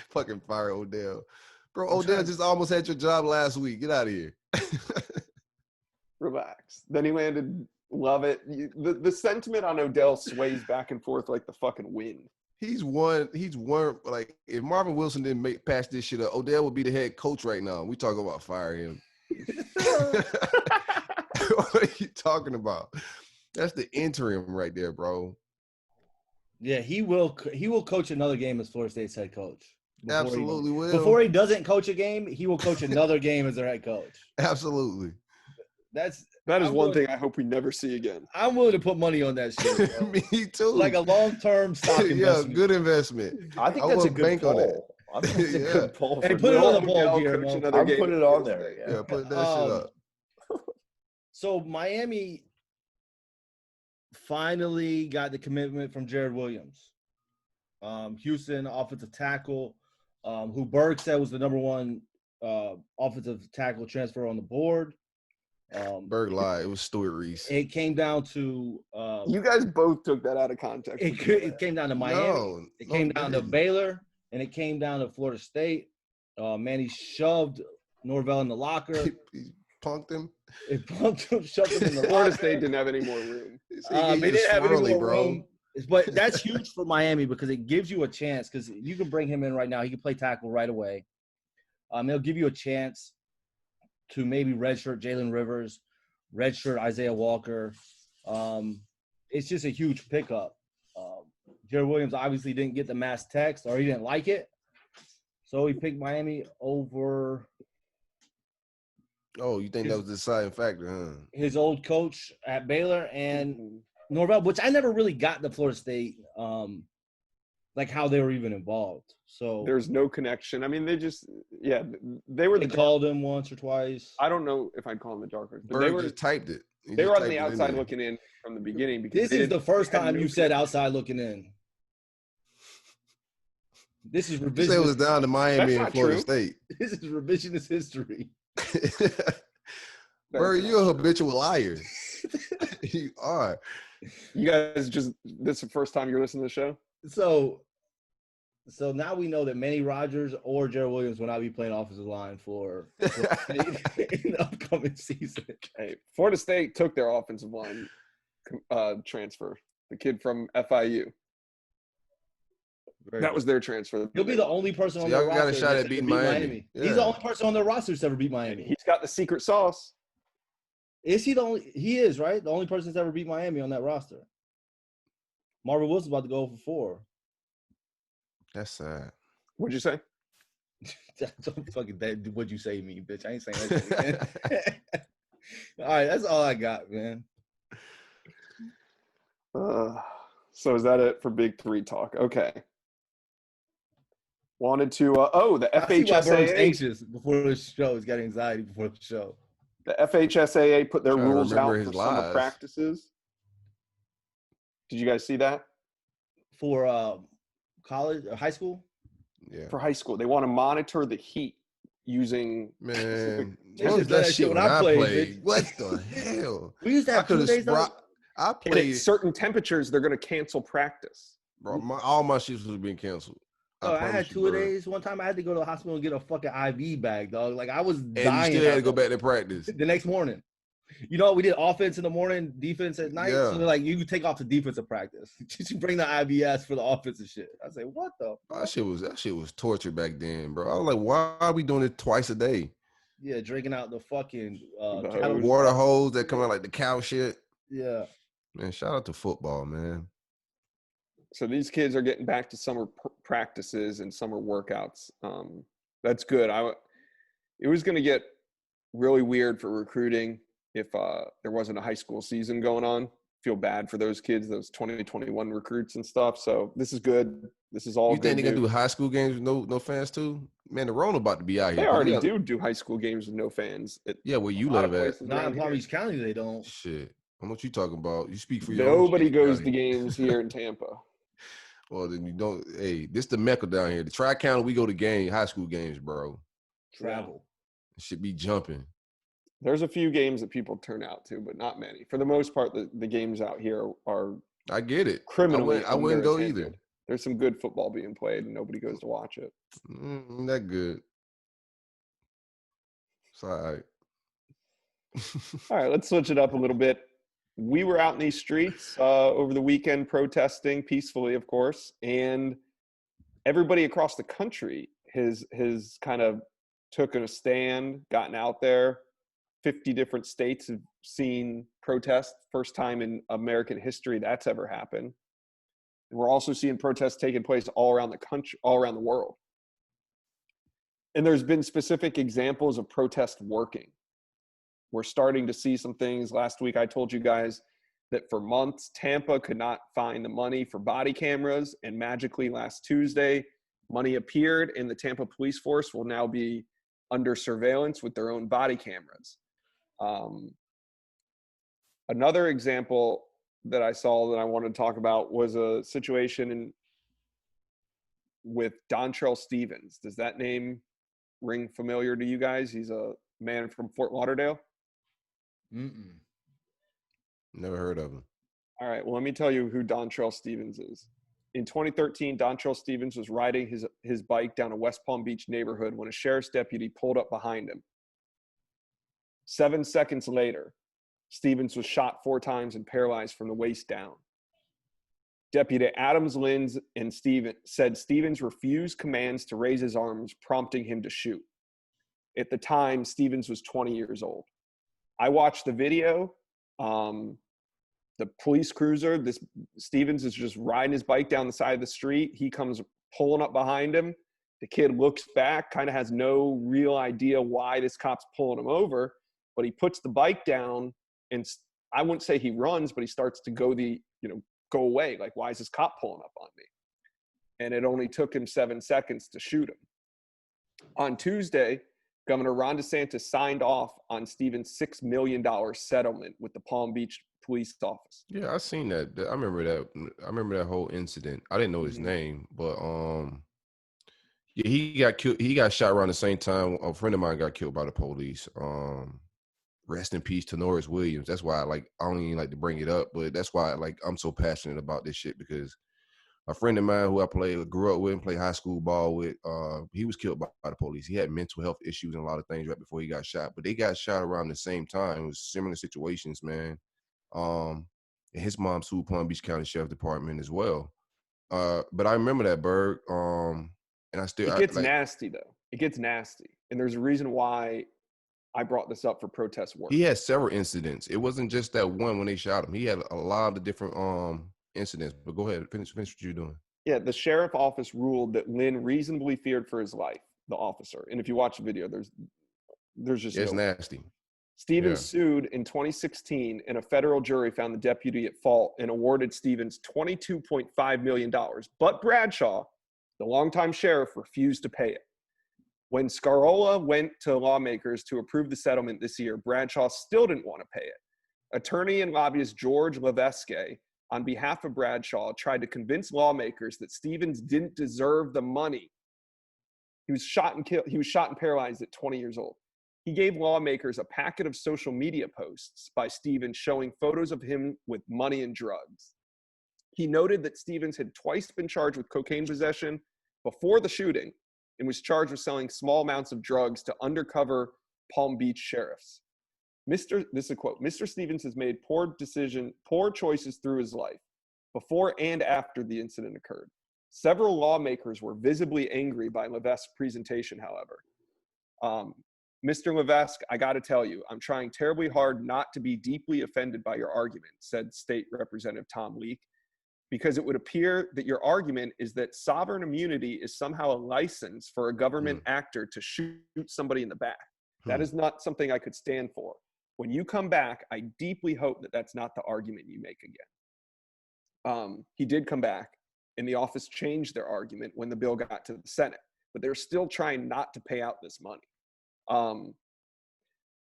Fucking fire Odell. Bro, Odell just almost had your job last week. Get out of here. Relax. Then he landed Lovett. The sentiment on Odell sways back and forth like the fucking wind. He's one. Like, if Marvin Wilson didn't pass this shit up, Odell would be the head coach right now. We talking about firing him. What are you talking about? That's the interim right there, bro. Yeah, he will coach another game as Florida State's head coach. Absolutely will. Before he doesn't coach a game, he will coach another game as their head coach. Absolutely. That is one thing I hope we never see again. I'm willing to put money on that shit. Me too. Like a long-term stock investment. Yeah, good investment. I think that's a good bank call. on that. That's a good poll. Hey, For put it on the Will poll, Odell Guillermo. coach another I'll game put at it on Florida there. State? Yeah. Yeah, put that shit up. So Miami finally got the commitment from Jared Williams. Houston offensive tackle, who Berg said was the number one offensive tackle transfer on the board. Berg lied. It was Stuart Reese. It came down to You guys both took that out of context. it came down to Miami. No, It came down to Baylor, and it came down to Florida State. Manny shoved Norvell in the locker. He punked him. It pumped him, shoved him in the Florida locker. State didn't have any more room. They didn't have any more bro. room. But that's huge for Miami because it gives you a chance because you can bring him in right now. He can play tackle right away. It'll give you a chance to maybe redshirt Jalen Rivers, redshirt Isaiah Walker. It's just a huge pickup. Jared Williams obviously didn't get the mass text or he didn't like it. So he picked Miami over Oh, you think that was the deciding factor, huh? his old coach at Baylor and Norvell, which I never really got to Florida State, like how they were even involved. So There's no connection. I mean, they were they the called him once or twice. I don't know if I'd call them the dark horse, but Berg they were just typed it. He they just were on typed the it in outside there. looking in from the beginning because This they is the first had time no you said connection. outside looking in. This is You said it was revisionist. down to Miami That's and not Florida true. State. This is revisionist history. Berg, you're a habitual liar. You are. You guys this is the first time you're listening to the show? So now we know that Manny Rogers or Jared Williams will not be playing offensive line for in the upcoming season. Hey, Florida State took their offensive line transfer, the kid from FIU. That was their transfer. He'll be the only person on So their y'all got a roster shot that's at ever beating beat Miami. He's the Yeah. only person on their roster who's ever beat Miami. He's got the secret sauce. Is he the only? He is, right? The only person that's ever beat Miami on that roster. Marvin Wilson's about to go for 4. That's sad. What'd you say? Don't fucking what'd you say to me, bitch? I ain't saying that shit again. All right, that's all I got, man. So is that it for Big 3 talk? Okay. Wanted to the I see why Berg's FHSAA anxious before the show. He's got anxiety before the show. the FHSAA put their Trying to rules out remember for his summer lies. practices. Did you guys see that? For college or high school? Yeah. For high school, they want to monitor the heat using Man, They what was should've done that shit when I played? bitch. What the hell? We used to I have 2 could days have. off. I and played. at certain temperatures, they're going to cancel practice. Bro, all my shifts was being canceled. I promise had you, 2 bro. days. One time I had to go to the hospital and get a fucking IV bag, dog. Like I was And dying. you still had to out go there. back to practice. The next morning. You know, we did offense in the morning, defense at night. Yeah. So they're like, you can take off the defensive practice. You bring the IVS for the offensive shit. I say, what the? That shit was torture back then, bro. I was like, why are we doing it twice a day? Yeah, drinking out the fucking The cattle hose. Water hose that come out like the cow shit. Yeah. Man, shout out to football, man. So these kids are getting back to summer practices and summer workouts. That's good. It was going to get really weird for recruiting if there wasn't a high school season going on. Feel bad for those kids, those 2021 recruits and stuff. So this is good. This is all You good. think they're gonna do high school games with no fans too? Man, the Rona about to be out here. They 'cause already we got- do high school games with no fans. Yeah, where you A lot live of at. places Not around in here. Palm Beach County, they don't. Shit. I know what you talking about. You speak for your own Nobody shit, goes to Johnny. games here in Tampa. Well, then you don't. Hey, this the Mecca down here. The Tri-County, we go to high school games, bro. Travel. It should be jumping. There's a few games that people turn out to, but not many. For the most part, the games out here are I get it. criminally I wouldn't go underattended. either. There's some good football being played, and nobody goes to watch it. That good. It's all right. All right, let's switch it up a little bit. We were out in these streets over the weekend protesting peacefully, of course, and everybody across the country has kind of taken a stand, gotten out there. 50 different states have seen protests. First time in American history that's ever happened. And we're also seeing protests taking place all around the country, all around the world. And there's been specific examples of protest working. We're starting to see some things. Last week, I told you guys that for months, Tampa could not find the money for body cameras. And magically last Tuesday, Money appeared, and the Tampa police force will now be under surveillance with their own body cameras. Another example that I saw that I wanted to talk about was a situation with Dontrell Stevens. Does that name ring familiar to you guys? He's a man from Fort Lauderdale. Never heard of him. All right, well, let me tell you who Dontrell Stevens is. In 2013, Dontrell Stevens was riding his bike down a West Palm Beach neighborhood when a sheriff's deputy pulled up behind him. 7 seconds later, Stevens was shot 4 times and paralyzed from the waist down. Deputy Adams Lins and said Stevens refused commands to raise his arms, prompting him to shoot. At the time, Stevens was 20 years old. I watched the video. The police cruiser, Stevens is just riding his bike down the side of the street. He comes pulling up behind him. The kid looks back, kind of has no real idea why this cop's pulling him over, but he puts the bike down, and I wouldn't say he runs, but he starts to go away. Like, why is this cop pulling up on me? And it only took him 7 seconds to shoot him. On Tuesday, Governor Ron DeSantis signed off on Stevens' $6 million settlement with the Palm Beach police office. Yeah, I seen that. I remember that. I remember that whole incident. I didn't know his name, but yeah, he got killed. He got shot around the same time a friend of mine got killed by the police. Rest in peace to Norris Williams. That's why I don't even like to bring it up, but that's why I'm so passionate about this shit, because a friend of mine who I grew up with and played high school ball with, he was killed by the police. He had mental health issues and a lot of things right before he got shot, but they got shot around the same time. It was similar situations, man. And his mom sued Palm Beach County Sheriff Department as well. But I remember that, Berg. And I still it gets nasty though. It gets nasty, and there's a reason why I brought this up for protest work. He had several incidents. It wasn't just that one when they shot him. He had a lot of different incidents. But go ahead, finish what you're doing. Yeah, the sheriff office ruled that Lynn reasonably feared for his life, the officer. And if you watch the video, there's just it's nasty. Stevens sued in 2016, and a federal jury found the deputy at fault and awarded Stevens $22.5 million. But Bradshaw, the longtime sheriff, refused to pay it. When Scarola went to lawmakers to approve the settlement this year, Bradshaw still didn't want to pay it. Attorney and lobbyist George Levesque, on behalf of Bradshaw, tried to convince lawmakers that Stevens didn't deserve the money. He was shot and paralyzed at 20 years old. He gave lawmakers a packet of social media posts by Stevens showing photos of him with money and drugs. He noted that Stevens had twice been charged with cocaine possession before the shooting and was charged with selling small amounts of drugs to undercover Palm Beach sheriffs. This is a quote, "Mr. Stevens has made poor choices through his life, before and after the incident occurred. Several lawmakers were visibly angry by Levesque's presentation, however. Mr. Levesque, I got to tell you, I'm trying terribly hard not to be deeply offended by your argument," said State Representative Tom Leake, "because it would appear that your argument is that sovereign immunity is somehow a license for a government actor to shoot somebody in the back. That is not something I could stand for. When you come back, I deeply hope that that's not the argument you make again." He did come back, and the office changed their argument when the bill got to the Senate, but they're still trying not to pay out this money. The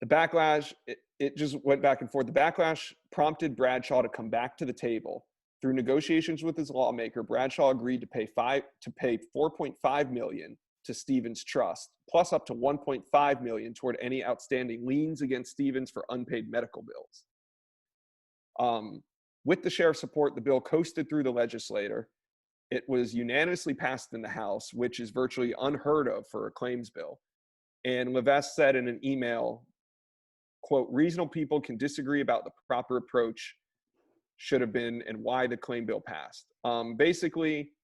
backlash, it just went back and forth. The backlash prompted Bradshaw to come back to the table. Through negotiations with his lawmaker, Bradshaw agreed to pay $4.5 million to Stevens' trust, plus up to $1.5 million toward any outstanding liens against Stevens for unpaid medical bills. With the sheriff's support, the bill coasted through the legislature. It was unanimously passed in the House, which is virtually unheard of for a claims bill. And Levesque said in an email, quote, "Reasonable people can disagree about the proper approach should have been and why the claim bill passed." Basically,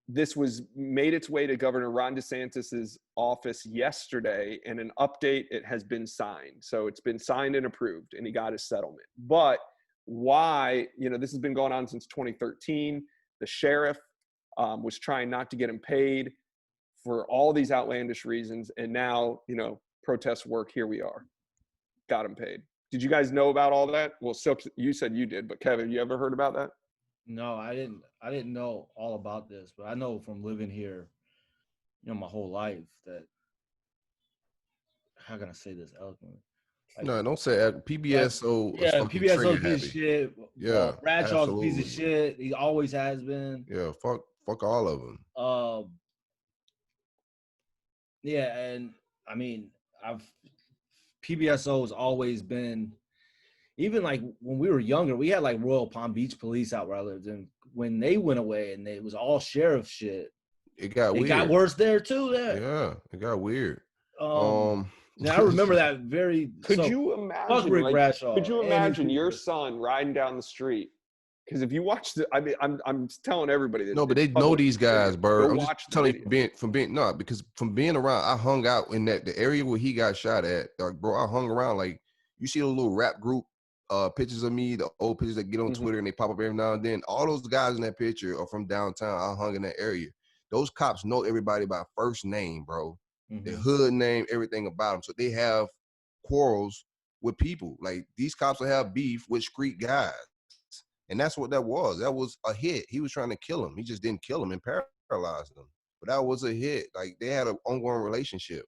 this made its way to Governor Ron DeSantis's office yesterday, and an update, it has been signed. So it's been signed and approved, and he got his settlement. But why, this has been going on since 2013. The sheriff was trying not to get him paid for all these outlandish reasons. And now, protest work, here we are. Got him paid. Did you guys know about all that? Well, Silk, you said you did, but Kevin, you ever heard about that? No, I didn't. I didn't know all about this, but I know from living here, my whole life that. How can I say this eloquently? Like, No, don't say that. like, PBS is yeah, supposed to be PBSO is trigger a piece of happy. shit. Yeah, Bradshaw's a piece of absolutely. shit. He always has been. Yeah, fuck all of them. Yeah, and I mean, PBSO has always been. Even like when we were younger, we had like Royal Palm Beach Police out where I lived, and when they went away and it was all sheriff shit, It got weird. Got worse there too. Yeah, it got weird. Now I remember that very. Could you imagine? Rick Bradshaw could you imagine your son riding down the street? Because if you watch the, I mean, I'm telling everybody this. No, but they know these guys, bro. I'm just telling you because from being around, I hung out in the area where he got shot at. Like, bro, I hung around. Like, you see a little rap group pictures of me, the old pictures that get on Twitter and they pop up every now and then. All those guys in that picture are from downtown. I hung in that area. Those cops know everybody by first name, bro. Their hood name, everything about them. So they have quarrels with people. Like, these cops will have beef with street guys. And that's what that was. That was a hit. He was trying to kill him. He just didn't kill him and paralyze him. But that was a hit. Like, they had an ongoing relationship.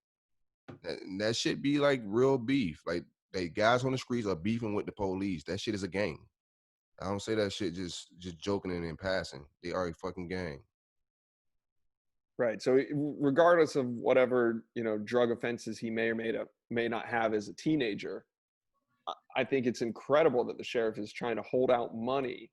And that shit be like real beef. Like, they guys on the streets are beefing with the police. That shit is a gang. I don't say that shit just joking and in passing. They are a fucking gang. Right. So regardless of whatever, drug offenses he may or may not have as a teenager, I think it's incredible that the sheriff is trying to hold out money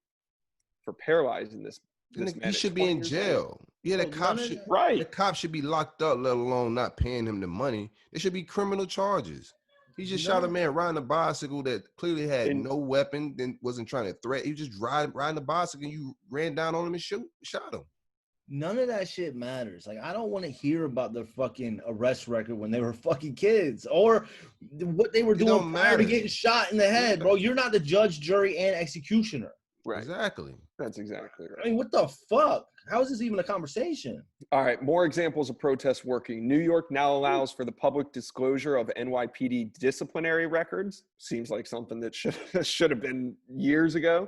for paralyzing this man. He should be in jail. Yeah, the cop should be locked up, let alone not paying him the money. There should be criminal charges. He just shot a man riding a bicycle that clearly had no weapon, then wasn't trying to threaten. He just riding the bicycle and you ran down on him and shot him. None of that shit matters. Like, I don't want to hear about their fucking arrest record when they were fucking kids or what they were doing prior to getting shot in the head, bro. You're not the judge, jury, and executioner. Right. Exactly. That's exactly right. I mean, what the fuck? How is this even a conversation? All right. More examples of protests working. New York now allows for the public disclosure of NYPD disciplinary records. Seems like something that should have been years ago.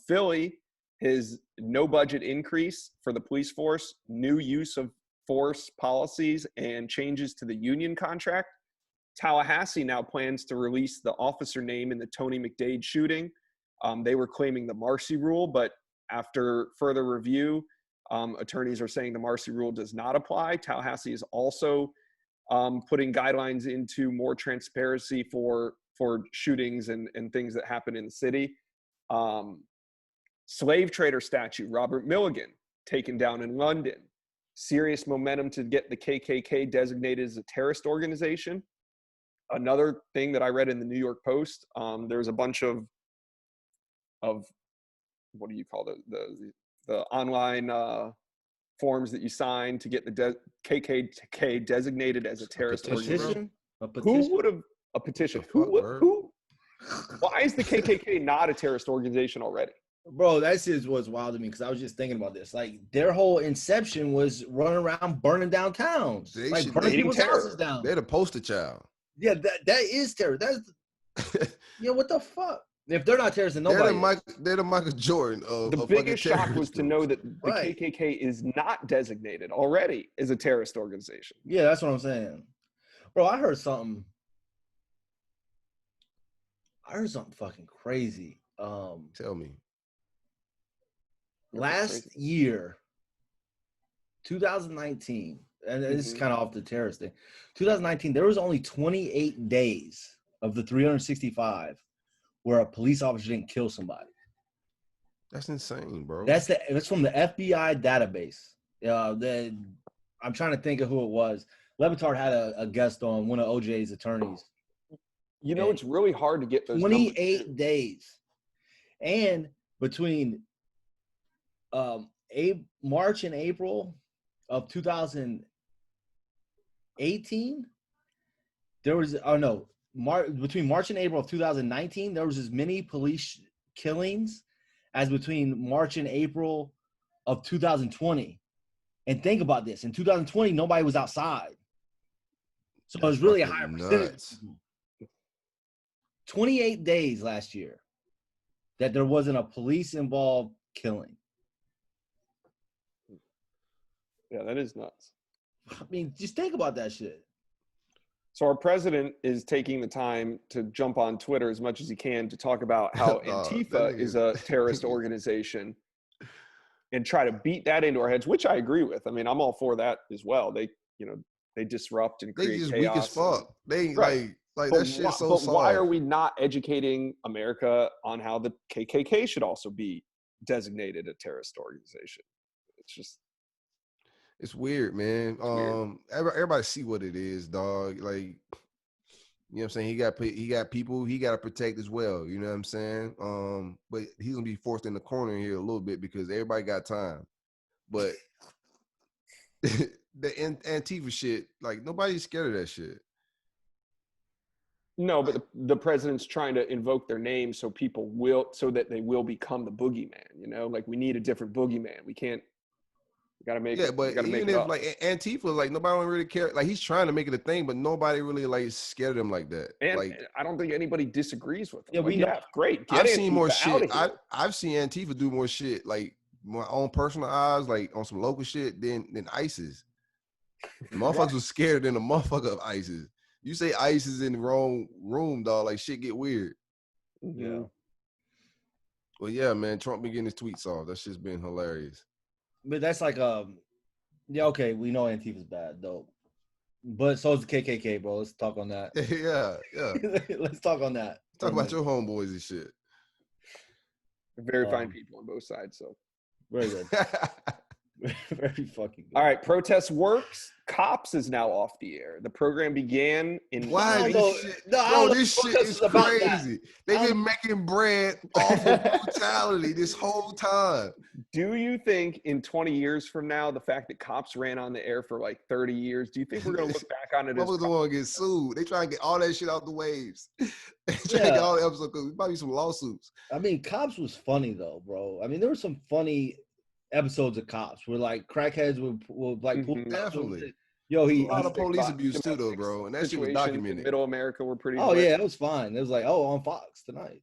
Philly, his no budget increase for the police force, new use of force policies, and changes to the union contract. Tallahassee now plans to release the officer name in the Tony McDade shooting. They were claiming the Marcy rule, but after further review, attorneys are saying the Marcy rule does not apply. Tallahassee is also putting guidelines into more transparency for shootings and things that happen in the city. Slave trader statue, Robert Milligan, taken down in London. Serious momentum to get the KKK designated as a terrorist organization. Another thing that I read in the New York Post, there's a bunch of what do you call the online forms that you sign to get the KKK designated as a terrorist organization. Who would have a petition? Who? Why is the KKK not a terrorist organization already? Bro, that shit was wild to me because I was just thinking about this. Like, their whole inception was running around burning down towns. Like, burning people's houses down. They're the poster child. Yeah, that is terror. That's yeah, what the fuck? If they're not terrorists, then nobody. They're the Michael Jordan of the biggest shock was to know that the KKK is not designated already as a terrorist organization. Yeah, that's what I'm saying. Bro, I heard something fucking crazy. Tell me. Last year, 2019, and this is kind of off the terrorist thing. 2019, there was only 28 days of the 365 where a police officer didn't kill somebody. That's insane, bro. It's from the FBI database. I'm trying to think of who it was. Levitard had a guest on, one of OJ's attorneys. It's really hard to get those 28 days. And between March and April of 2018, there was between March and April of 2019, there was as many police killings as between March and April of 2020. And think about this: in 2020, nobody was outside, so it was really a higher percentage. 28 days last year that there wasn't a police-involved killing. Yeah, that is nuts. I mean, just think about that shit. So our president is taking the time to jump on Twitter as much as he can to talk about how Antifa is a terrorist organization and try to beat that into our heads, which I agree with. I mean, I'm all for that as well. They disrupt and create chaos. They just weak as fuck. They right. like that shit's so soft. But why are we not educating America on how the KKK should also be designated a terrorist organization? It's just. It's weird, man. It's weird. Everybody see what it is, dog. Like, you know what I'm saying? He got people he got to protect as well. You know what I'm saying? But he's gonna be forced in the corner here a little bit because everybody got time. But the Antifa shit, like nobody's scared of that shit. No, but the president's trying to invoke their name so that they will become the boogeyman. You know, like we need a different boogeyman. We can't. Gotta make it. But even if like Antifa, like nobody really care. Like he's trying to make it a thing, but nobody really like scared of him like that. And like I don't think anybody disagrees with him. Yeah, like, great. I've seen more shit. I've seen Antifa do more shit, like my own personal eyes, like on some local shit than ISIS. Motherfuckers was scared than the motherfucker of ISIS. You say ISIS in the wrong room, dog. Like shit get weird. Yeah. Well, yeah, man. Trump been getting his tweets off. That shit's been hilarious. But that's like yeah, okay, we know Antifa's bad though. But so is the KKK, bro. Let's talk on that. yeah. Let's talk on that. Talk about your homeboys and shit. Very fine people on both sides, so very good. Very fucking good. All right, Protest Works. Cops is now off the air. The program began in this shit is crazy. They've been making bread off of brutality this whole time. Do you think in 20 years from now, the fact that Cops ran on the air for like 30 years, do you think we're going to look back on it as... We're going to get sued. They try and get all that shit out the waves. They try to get all the episodes because probably some lawsuits. I mean, Cops was funny though, bro. I mean, there were some funny episodes of Cops where like crackheads would like pull definitely. Yo, a lot of police abuse too, though, bro, and that shit was documented. Middle America were pretty. Oh yeah, it was fine. It was like, on Fox tonight.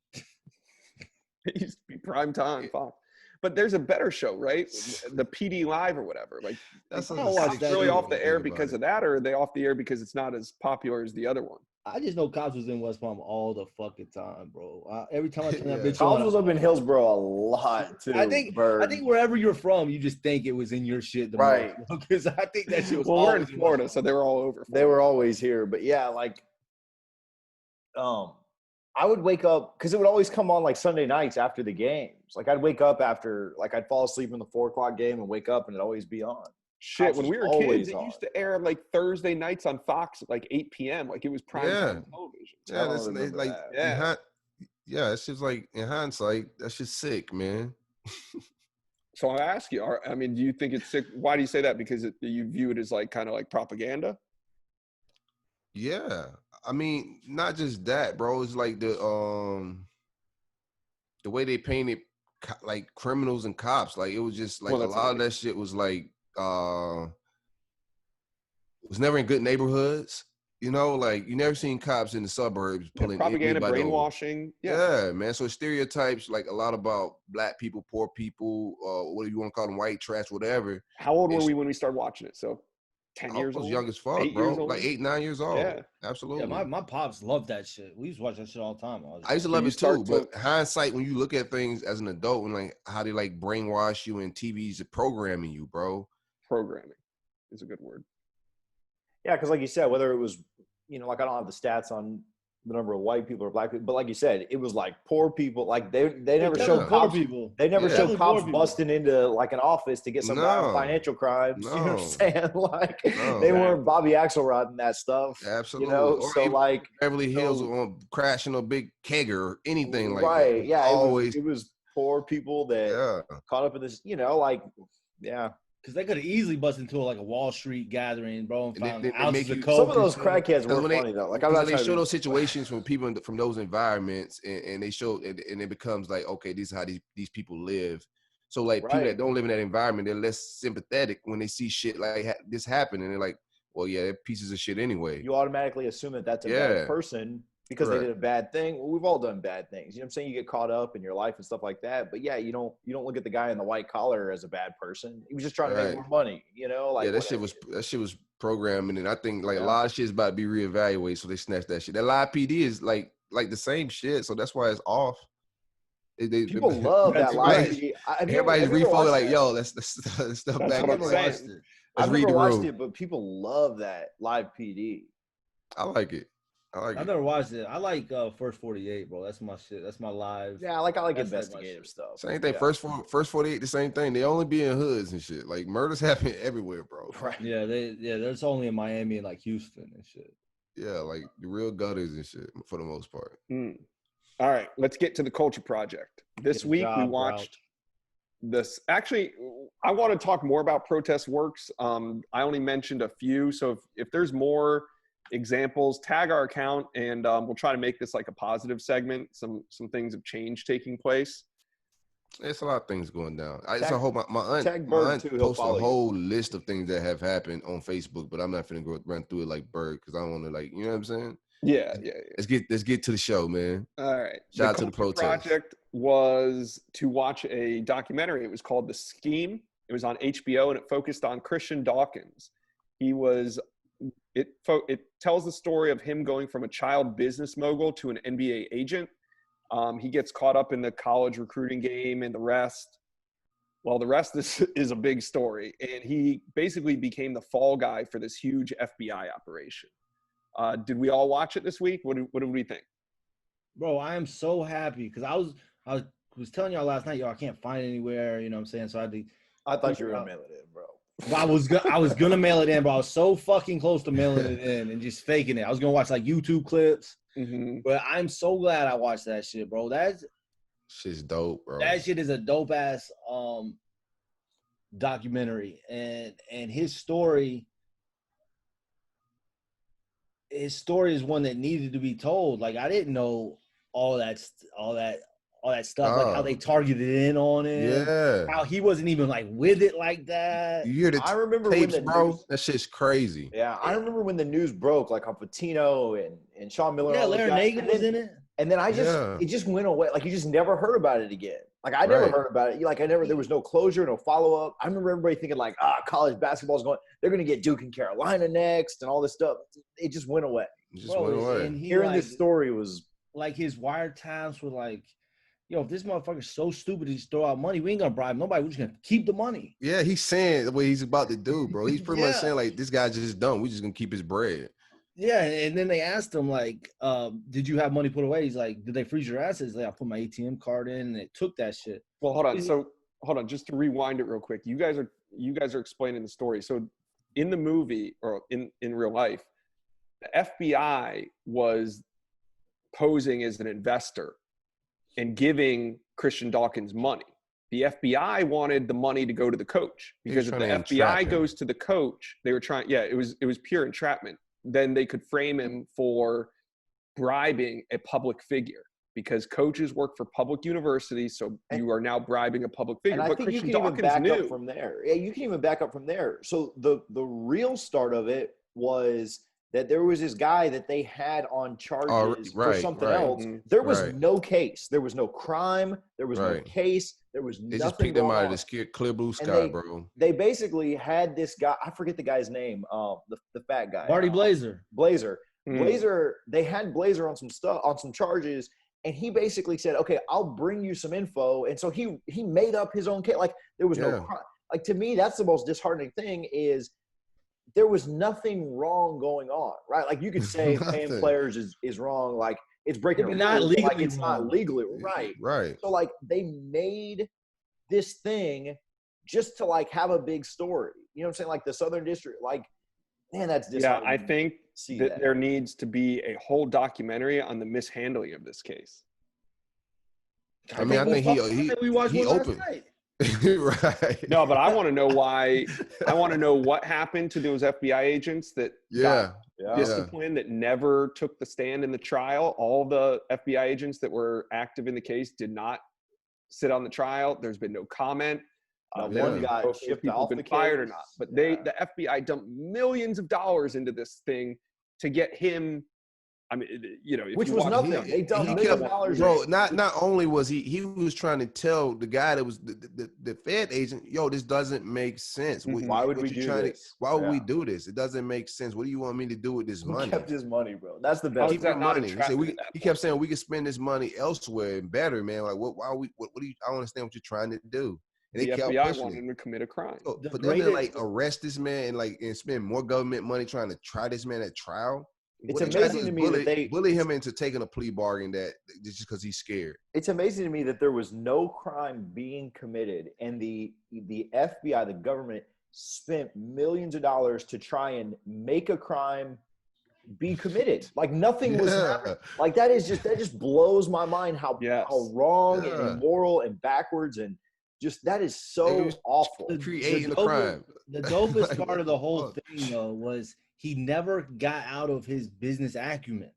It used to be prime time Fox, but there's a better show, right? The PD Live or whatever. Like that's really off the air because of that, or are they off the air because it's not as popular as the other one? I just know Cops was in West Palm all the fucking time, bro. Every time I turn that bitch Cops was up in Hillsboro a lot too. I think wherever you're from, you just think it was in your shit, right? Because I think that shit was. Well, we're in Florida, so they were all over. They were always here, but yeah, like, I would wake up because it would always come on like Sunday nights after the games. Like I'd wake up after, like I'd fall asleep in the 4 o'clock game and wake up and it'd always be on. Shit, when we were kids, it used to air like Thursday nights on Fox at like 8 p.m. Like it was prime time television. Yeah, that's like it's just like in hindsight, that's just sick, man. So I ask you, I mean, do you think it's sick? Why do you say that? Because you view it as like kind of like propaganda? Yeah, I mean, not just that, bro. It's like the way they painted like criminals and cops. Like it was just like a lot of that shit was like. Was never in good neighborhoods, you know. Like you never seen cops in the suburbs pulling propaganda, brainwashing. Yeah, man. So stereotypes like a lot about black people, poor people, what do you want to call them, white trash, whatever. How old were we when we started watching it? So 10 years old. I was young as fuck, bro. Like 8, 9 years old. Yeah, absolutely. Yeah, my pops loved that shit. We used to watch that shit all the time. I used to love it too, but hindsight, when you look at things as an adult and like how they like brainwash you and TV's programming you, bro. Programming is a good word. Yeah, because like you said, whether it was, like I don't have the stats on the number of white people or black people, but like you said, it was like poor people. Like they never showed cops. People. They never showed cops busting into like an office to get some financial crimes. You know what I'm saying? Like they weren't Bobby Axelrod and that stuff. Absolutely. Or so like Beverly Hills on crashing a big kegger or anything like that. Right. Yeah. It was poor people that caught up in this. Because they could have easily busted into like a Wall Street gathering, bro, and found ounces of coke. Some of those crackheads were funny though. Like they show those situations from people from those environments, and they show, and it becomes like, okay, this is how these people live. So like people that don't live in that environment, they're less sympathetic when they see shit like this happen, and they're like, well, yeah, they're pieces of shit anyway. You automatically assume that that's a bad person because they did a bad thing. Well, we've all done bad things. You know what I'm saying? You get caught up in your life and stuff like that. But yeah, you don't look at the guy in the white collar as a bad person. He was just trying to make more money, you know? Like, yeah, that shit was programming, and I think like a lot of shit is about to be reevaluated, so they snatched that shit. That live PD is like the same shit, so that's why it's off. People love that live PD. Everybody's refocused like, yo, let's stuff back. I've never watched it. I've never watched it, but people love that live PD. I like it. I've never watched it. I like First 48, bro. That's my shit. That's my live. Yeah, I like investigative stuff. Same thing. First 48, the same thing. They only be in hoods and shit. Like murders happen everywhere, bro. Right. Yeah, there's only in Miami and like Houston and shit. Yeah, like the real gutters and shit for the most part. All right, let's get to the Culture Project. This week we watched this. Actually, I want to talk more about Protest Works. I only mentioned a few, so if there's more examples, tag our account, and we'll try to make this like a positive segment. Some things of change taking place. It's a lot of things going down. My aunt posted a whole list of things that have happened on Facebook, but I'm not finna go run through it like Bird because I don't want to, like, you know what I'm saying? Yeah. Let's get to the show, man. All right. Shout out to the protest. Project was to watch a documentary. It was called The Scheme. It was on HBO, and it focused on Christian Dawkins. It tells the story of him going from a child business mogul to an NBA agent. He gets caught up in the college recruiting game and the rest. Well, the rest is a big story. And he basically became the fall guy for this huge FBI operation. Did we all watch it this week? What did we think? Bro, I am so happy because I was telling y'all last night, I can't find it anywhere, you know what I'm saying? So I thought you were gonna mail it in, bro. I was gonna mail it in, but I was so fucking close to mailing it in and just faking it. I was gonna watch like YouTube clips, but I'm so glad I watched that shit, bro. That shit's dope, bro. That shit is a dope ass documentary, and his story is one that needed to be told. Like, I didn't know all that stuff, like how they targeted in on it, how he wasn't even like with it like that. You hear the I remember tapes, when bro. That shit's crazy. Yeah, I remember when the news broke, like on Patino and Sean Miller. Yeah, Larry Nagin was in it. And then it just went away. Like, you just never heard about it again. Like, I never heard about it. Like, there was no closure, no follow-up. I remember everybody thinking like, college basketball's they're going to get Duke and Carolina next and all this stuff. It just went away. And hearing this story was like, his wiretaps were like, yo, if this motherfucker's so stupid to just throw out money, we ain't gonna bribe nobody. We're just gonna keep the money. Yeah, he's saying what he's about to do, bro. He's pretty much saying like, this guy's just dumb. We're just gonna keep his bread. Yeah, and then they asked him like, did you have money put away? He's like, did they freeze your assets? Like, I put my ATM card in and it took that shit. Well, hold on, just to rewind it real quick. You guys are explaining the story. So in the movie, or in real life, the FBI was posing as an investor and giving Christian Dawkins money. The FBI wanted the money to go to the coach, because if the FBI goes to the coach, they were trying. Yeah, it was pure entrapment. Then they could frame him for bribing a public figure, because coaches work for public universities. So you are now bribing a public figure. And I think Christian Dawkins back up from there. Yeah, you can even back up from there. So the real start of it was that there was this guy that they had on charges for something else. There was no case. There was no crime. There was no case. There was nothing. They just picked him out of the clear blue sky, bro. They basically had this guy. I forget the guy's name. The fat guy. Marty Blazer. Blazer. Blazer. They had Blazer on some stuff, on some charges, and he basically said, "Okay, I'll bring you some info." And so he made up his own case. Like, there was no crime. Like, to me, that's the most disheartening thing is, there was nothing wrong going on, right? Like, you could say paying players is wrong. Like, it's breaking rules. Not legally, like, it's not legally right. Right. So like, they made this thing just to like have a big story. You know what I'm saying? Like the Southern District, like, man, that's just I think that there needs to be a whole documentary on the mishandling of this case. I think he opened. Right. No, but I want to know why. I want to know what happened to those FBI agents that got disciplined, that never took the stand in the trial. All the FBI agents that were active in the case did not sit on the trial. There's been no comment. One guy shipped off the case, fired or not. But the FBI dumped millions of dollars into this thing to get him I mean, you know, if which you was watch nothing. them, They dumped he $1 kept, million. bro. Not only was he was trying to tell the guy that was the Fed agent, yo, this doesn't make sense. Why would we do this? Why would we do this? It doesn't make sense. What do you want me to do with this Who money? kept his money, bro? That's the How best. is that not money. He said entrapment at that he kept point? saying we could spend this money elsewhere and better, man. Like what do you I don't understand what you're trying to do. And The they kept FBI pushing wanted it. him to commit a crime. So, The for them to greatest- arrest this man and spend more government money trying to try this man at trial. It's what they try to do amazing is to me that they bully him into taking a plea bargain that just because he's scared. It's amazing to me that there was no crime being committed, and the FBI, the government, spent millions of dollars to try and make a crime be committed. Like nothing was happening. Like that just blows my mind how wrong and immoral and backwards and just that is so awful. Creating the crime. The dopest part of the whole thing though was he never got out of his business acumen.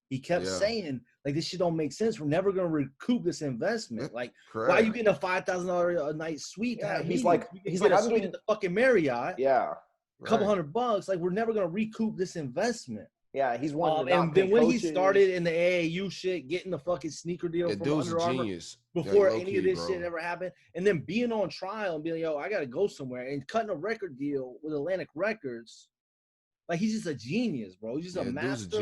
He kept saying, like, this shit don't make sense. We're never going to recoup this investment. Like, why are you getting a $5,000 a night suite? Yeah, he's like, I'm getting at the fucking Marriott. Yeah. A couple $100. Like, we're never going to recoup this investment. Yeah, he's one. And then when he started in the AAU shit, getting the fucking sneaker deal from Under Armour before any of this shit ever happened, and then being on trial and being, yo, I got to go somewhere, and cutting a record deal with Atlantic Records. Like he's just a genius, bro. He's just a master.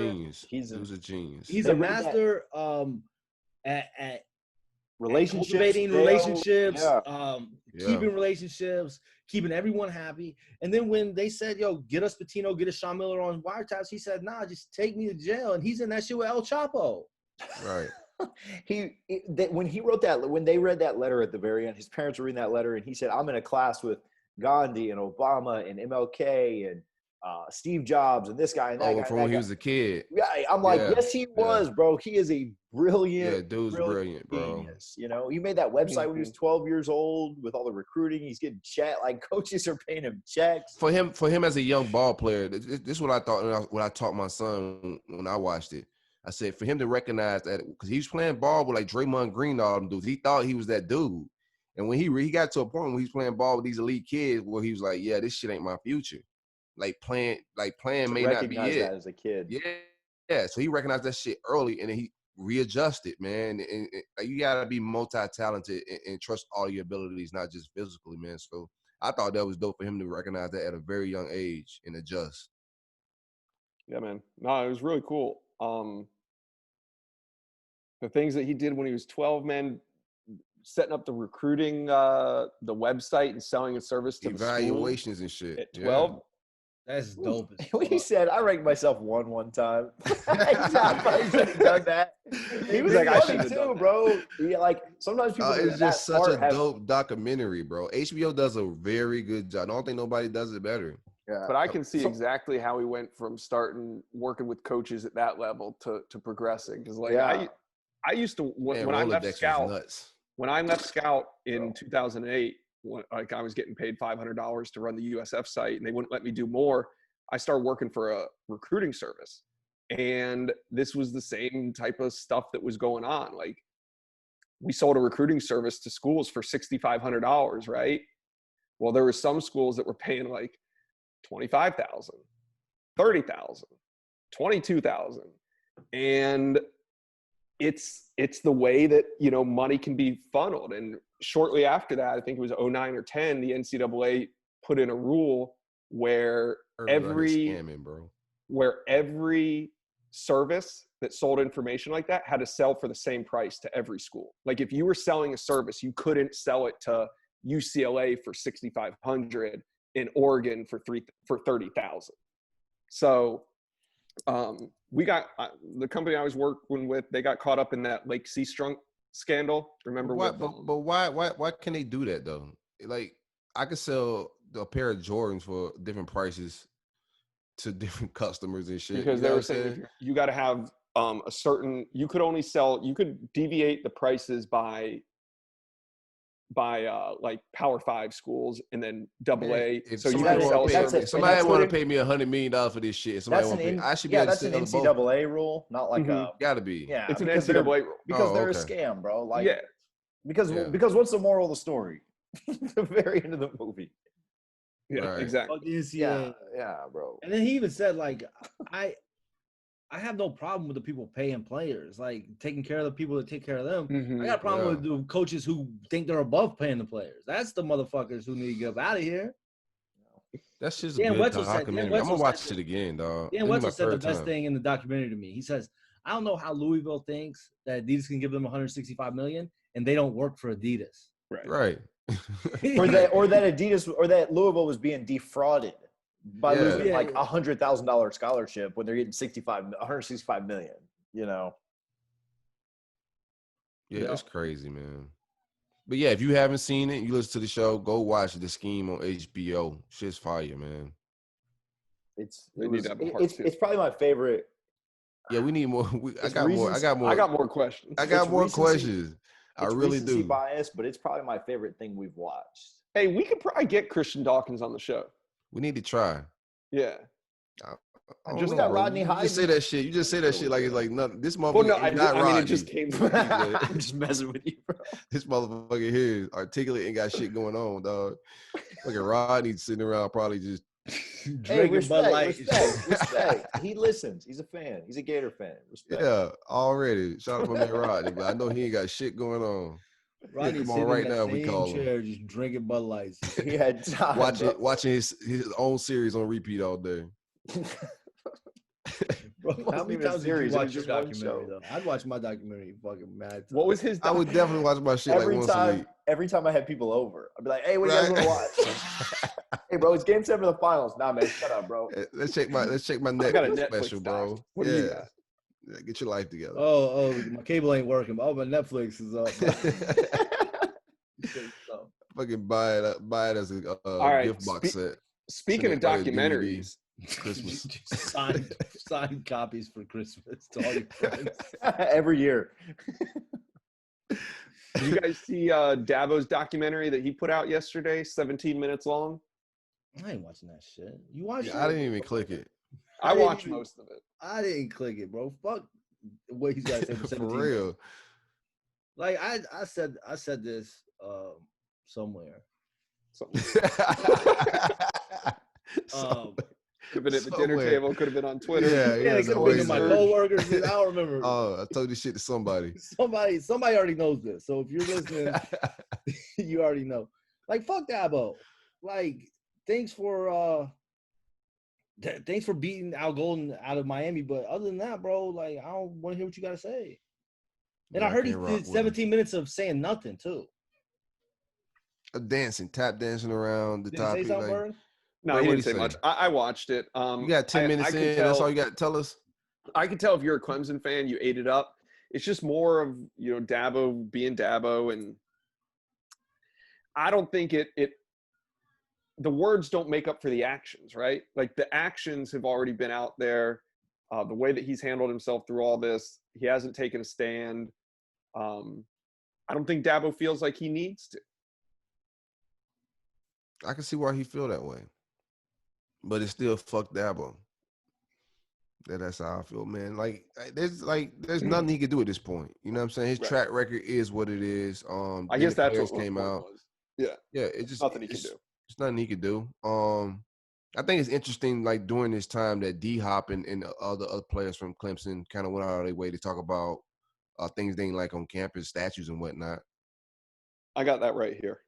He's a genius. He's a master at relationships, cultivating relationships, keeping relationships, keeping everyone happy. And then when they said, "Yo, get us Patino, get us Sean Miller on wiretaps," he said, "Nah, just take me to jail." And he's in that shit with El Chapo. Right. When he wrote that, when they read that letter at the very end, his parents were reading that letter, and he said, "I'm in a class with Gandhi and Obama and MLK and Steve Jobs and this guy and that guy." From when he was a kid. Yeah, I'm like, yes, he was, bro. He is a brilliant. Yeah, dude's brilliant, bro. Genius. You know, he made that website when he was 12 years old with all the recruiting. He's getting coaches are paying him checks. For him as a young ball player, this is what I thought when I taught my son when I watched it. I said for him to recognize that because he was playing ball with like Draymond Green and all them dudes, he thought he was that dude. And when he got to a point when he was playing ball with these elite kids, where he was like, "Yeah, this shit ain't my future." Like playing may not be it. That as a kid. Yeah. So he recognized that shit early, and then he readjusted, man. And you gotta be multi-talented and trust all your abilities, not just physically, man. So I thought that was dope for him to recognize that at a very young age and adjust. Yeah, man. No, it was really cool. The things that he did when he was 12, man, setting up the recruiting, the website and selling a service to evaluations and shit at 12. Yeah. That's dope. When he said, "I ranked myself one time," he should have done that. He was like, "I should have too, bro." Yeah, like sometimes people. It's just such a dope documentary, bro. HBO does a very good job. I don't think nobody does it better. Yeah, but I can see exactly how he went from starting working with coaches at that level to progressing. Because I used to when I left Scout. When I left Scout in 2008. Like I was getting paid $500 to run the USF site and they wouldn't let me do more. I started working for a recruiting service and this was the same type of stuff that was going on. Like we sold a recruiting service to schools for $6,500, right? Well, there were some schools that were paying like $25,000, $30,000, $22,000. And it's the way that, money can be funneled. And shortly after that, I think it was 09 or 10, the NCAA put in a rule where every service that sold information like that had to sell for the same price to every school. Like if you were selling a service, you couldn't sell it to UCLA for $6,500 in Oregon for $30,000. So we got the company I was working with, they got caught up in that Lake Seastrunk scandal. Remember what? But why can they do that though? Like I could sell a pair of Jordans for different prices to different customers and shit. Because they were saying you got to have a certain. You could deviate the prices by like Power 5 schools and then AA. So you can sell. Somebody want to pay me $100 million for this shit. Somebody want to pay. I should be. That's an NCAA rule, not like a. Gotta be. Yeah, it's an NCAA rule because they're a scam, bro. Like, because what's the moral of the story? The very end of the movie. Yeah, exactly. Yeah, bro. And then he even said, like, I have no problem with the people paying players, like taking care of the people that take care of them. Mm-hmm. I got a problem with the coaches who think they're above paying the players. That's the motherfuckers who need to get up out of here. That's just a Dan good Wetzel said. documentary. I'm gonna watch it again, dog. Dan This is my Wetzel said the third best time. thing in the documentary to me. He says, "I don't know how Louisville thinks that Adidas can give them 165 million, and they don't work for Adidas." Right. or that Adidas or that Louisville was being defrauded by losing like $100,000 scholarship when they're getting 165 million. You know. Yeah, that's crazy, man. But yeah, if you haven't seen it, you listen to the show, go watch The Scheme on HBO. Shit's fire, man. It's probably my favorite. Yeah, we need more. I got more questions. I got more questions. I really do. Bias, but it's probably my favorite thing we've watched. Hey, we could probably get Christian Dawkins on the show. We need to try. Yeah. I just got Rodney Hyde. You just say that shit. You just say that shit like it's like nothing. This motherfucker. Well, no, not I Rodney. mean, it just came to me. I'm just messing with you, bro. This motherfucker here is articulate and got shit going on, dog. Look at Rodney sitting around probably just drinking Bud Light. Respect. He listens. He's a fan. He's a Gator fan. Respect. Yeah, already. Shout out to my man Rodney, but I know he ain't got shit going on. Rodney's come on right now. We call chair, him. just drinking Bud Lights. He had time. Watching his own series on repeat all day. Bro, how many times did you watch your documentary though? I'd watch my documentary fucking mad. What was his? I would definitely watch my shit once a week. Every time I had people over, I'd be like, "Hey, what do you guys want to watch?" Hey, bro, it's Game 7 of the finals. Nah, man, shut up, bro. Let's check my Netflix special, bro. What do you got? Yeah, get your life together. Oh, my cable ain't working. Oh, my Netflix is up. Fucking buy it as a gift box set. Speaking of documentaries, Christmas signed copies for Christmas to all your friends every year. Did you guys see Dabo's documentary that he put out yesterday? 17 minutes long. I ain't watching that shit. You watched it? I didn't even click it. I watched most of it. I didn't click it, bro. Fuck what he's got to say for 17 For real. minutes. Like I said this somewhere. Could have been at the dinner table. Could have been on Twitter. Yeah, it could have been to my coworkers. I don't remember. Oh, I told this shit to somebody. Somebody already knows this. So if you're listening, you already know. Like, fuck Dabo. Like, thanks for beating Al Golden out of Miami. But other than that, bro, like, I don't want to hear what you got to say. And I heard he did 17 minutes of saying nothing too. Tap dancing around the topic. No, he didn't say much. I watched it. You got 10 minutes in. That's all you got to tell us. I can tell if you're a Clemson fan, you ate it up. It's just more of, Dabo being Dabo, and I don't think the words don't make up for the actions, right? Like, the actions have already been out there. The way that he's handled himself through all this, he hasn't taken a stand. I don't think Dabo feels like he needs to. I can see why he feel that way. But it's still fuck Dabo. That's how I feel, man. Like, there's nothing he could do at this point. You know what I'm saying? His track record is what it is. I guess that's what came out. Was. Yeah. Yeah, it's just nothing he can do. It's nothing he could do. I think it's interesting, like, during this time that D-Hop and other players from Clemson kind of went out of their way to talk about things they ain't like on campus, statues and whatnot. I got that right here.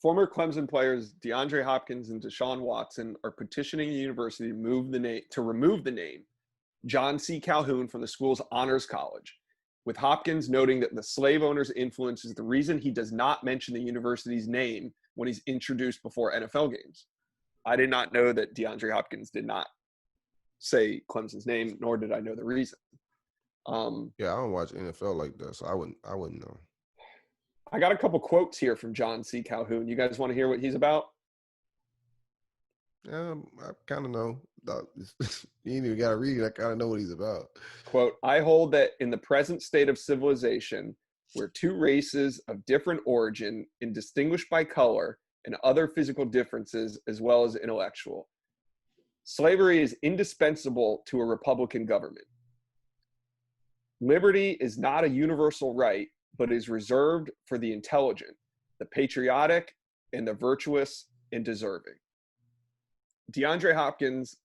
Former Clemson players DeAndre Hopkins and Deshaun Watson are petitioning the university to remove the name John C. Calhoun from the school's honors college, with Hopkins noting that the slave owner's influence is the reason he does not mention the university's name when he's introduced before NFL games. I did not know that DeAndre Hopkins did not say Clemson's name, nor did I know the reason. Yeah, I don't watch NFL like that, so I wouldn't know. I got a couple quotes here from John C. Calhoun. You guys want to hear what he's about? I kind of know. You ain't even got to read it. I kind of know what he's about. Quote, I hold that in the present state of civilization, where two races of different origin and distinguished by color and other physical differences as well as intellectual, slavery is indispensable to a republican government. Liberty is not a universal right, but is reserved for the intelligent, the patriotic, and the virtuous and deserving. DeAndre Hopkins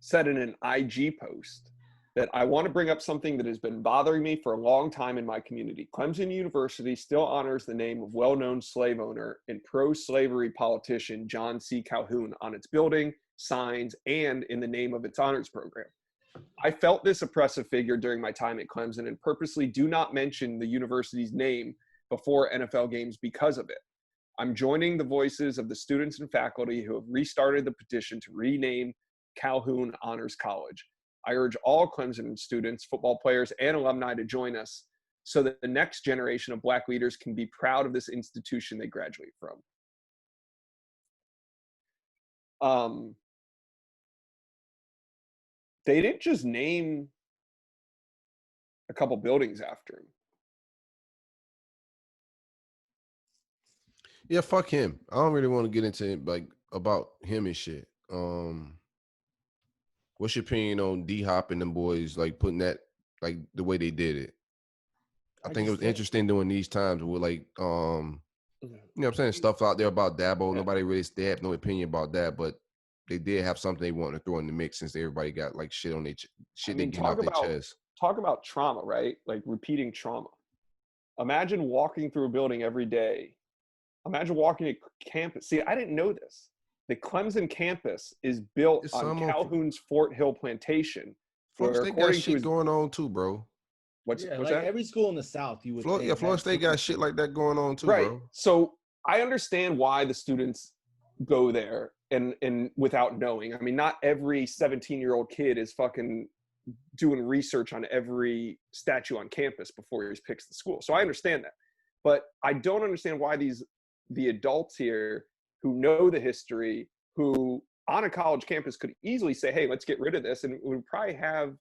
said in an IG post that I want to bring up something that has been bothering me for a long time in my community. Clemson University still honors the name of well-known slave owner and pro-slavery politician John C. Calhoun on its building, signs, and in the name of its honors program. I felt this oppressive figure during my time at Clemson and purposely do not mention the university's name before NFL games because of it. I'm joining the voices of the students and faculty who have restarted the petition to rename Calhoun Honors College. I urge all Clemson students, football players, and alumni to join us so that the next generation of Black leaders can be proud of this institution they graduate from. They didn't just name a couple buildings after him. Yeah, fuck him. I don't really want to get into like about him and shit. What's your opinion on D-Hop and them boys like putting that like the way they did it? I think it was interesting during these times with like you know what I'm saying, stuff out there about Dabo. Yeah. Nobody really they have no opinion about that, but they did have something they wanted to throw in the mix since everybody got like shit on their shit they get out their chest. Talk about trauma, right? Like repeating trauma. Imagine walking through a building every day. Imagine walking to campus. See, I didn't know this. The Clemson campus is built on Calhoun's Fort Hill plantation. Florida State got shit going on too, bro. What's like that? Every school in the South, you would think. Florida State got shit like that going on too, right. Bro. So I understand why the students go there and without knowing. I mean, not every 17-year-old kid is fucking doing research on every statue on campus before he picks the school. So I understand that. But I don't understand why the adults here who know the history, who on a college campus could easily say, hey, let's get rid of this. And it would probably have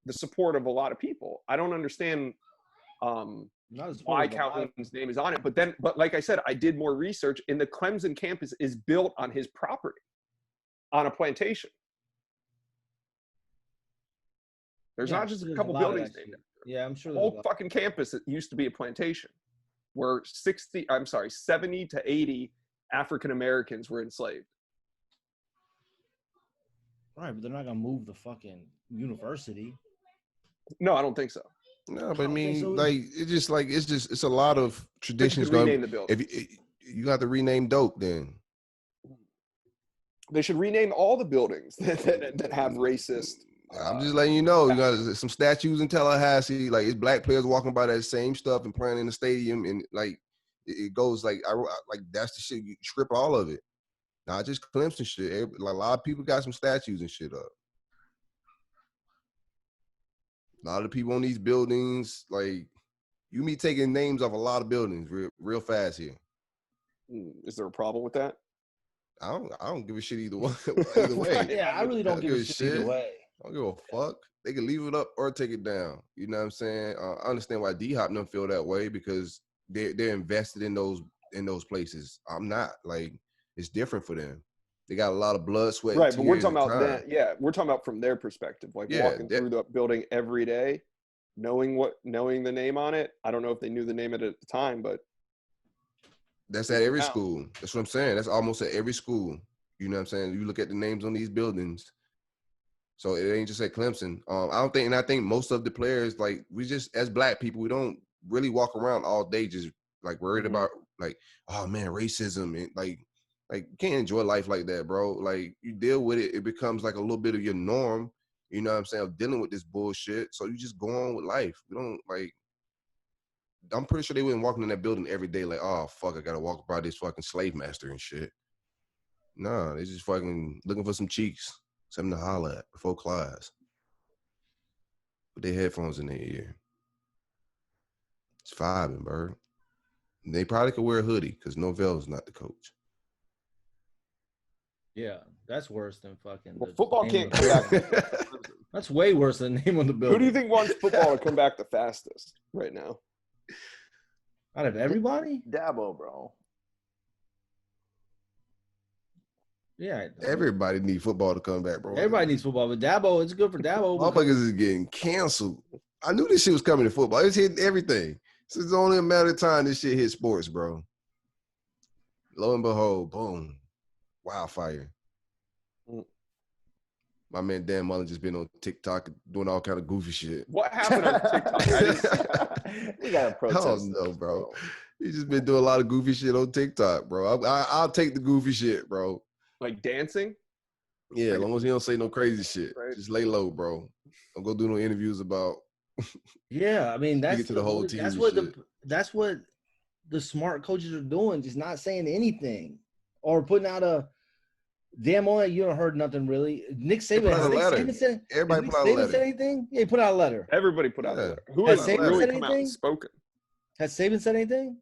the support of a lot of people. I don't understand why Calhoun's name is on it. But like I said, I did more research, and the Clemson campus is built on his property, on a plantation. There's not just a couple buildings named after. Yeah, I'm sure. The whole fucking campus used to be a plantation where 70 to 80 African Americans were enslaved. Right, but they're not gonna move the fucking university. No, I don't think so. No, but I mean, like it's a lot of traditions. Rename the building. If you got to rename dope, then they should rename all the buildings that have racist. I'm just letting you know, you got some statues in Tallahassee, like it's black players walking by that same stuff and playing in the stadium, and like it goes like like that's the shit. You strip all of it, not just Clemson shit. Like a lot of people got some statues and shit up. A lot of people on these buildings, like you me taking names off a lot of buildings real fast here. Is there a problem with that? I don't give a shit either way. Either way. Yeah, I really don't give a shit either way. I don't give a fuck. They can leave it up or take it down. You know what I'm saying? I understand why D-Hop don't feel that way because they're invested in those places. I'm not. Like it's different for them. They got a lot of blood, sweat, right? And but we're talking about that. Yeah, we're talking about from their perspective, like walking through the building every day, knowing the name on it. I don't know if they knew the name of it at the time, but that's at every school. That's what I'm saying. That's almost at every school. You know what I'm saying? You look at the names on these buildings. So it ain't just at Clemson. I think most of the players, like we just as black people, we don't really walk around all day just like worried about like, oh man, racism and like you can't enjoy life like that, bro. Like you deal with it, it becomes like a little bit of your norm. You know what I'm saying? Of dealing with this bullshit. So you just go on with life. We don't like. I'm pretty sure they wouldn't walk in that building every day like, oh fuck, I gotta walk by this fucking slave master and shit. Nah, they just fucking looking for some cheeks. Something to holler at before class. Put their headphones in their ear. It's vibing, bird. They probably could wear a hoodie because Norvell's not the coach. Yeah, that's worse than fucking. Well, football can't come back. That's way worse than the name on the building. Who do you think wants football to come back the fastest right now? Out of everybody? Dabo, bro. Yeah. Everybody needs football to come back, bro. Everybody needs football, but Dabo, it's good for Dabo. Motherfuckers is getting canceled. I knew this shit was coming to football. It's hitting everything. So it's only a matter of time this shit hit sports, bro. Lo and behold, boom. Wildfire. My man Dan Mullen just been on TikTok doing all kind of goofy shit. What happened on TikTok? I didn't see that. We got to protest. Oh no, bro. He's just been doing a lot of goofy shit on TikTok, bro. I'll take the goofy shit, bro. Like dancing? Yeah, as long as he don't say no crazy shit. Right. Just lay low, bro. Don't go do no interviews about. Yeah, I mean that's to the whole team. That's what the smart coaches are doing, just not saying anything or putting out a damn on it. You don't heard nothing really. Nick Saban said Everybody put out a letter. Said anything? Yeah, he put out a letter. Everybody put out a letter. Who has has really said come out anything? and spoken? Has Saban said anything?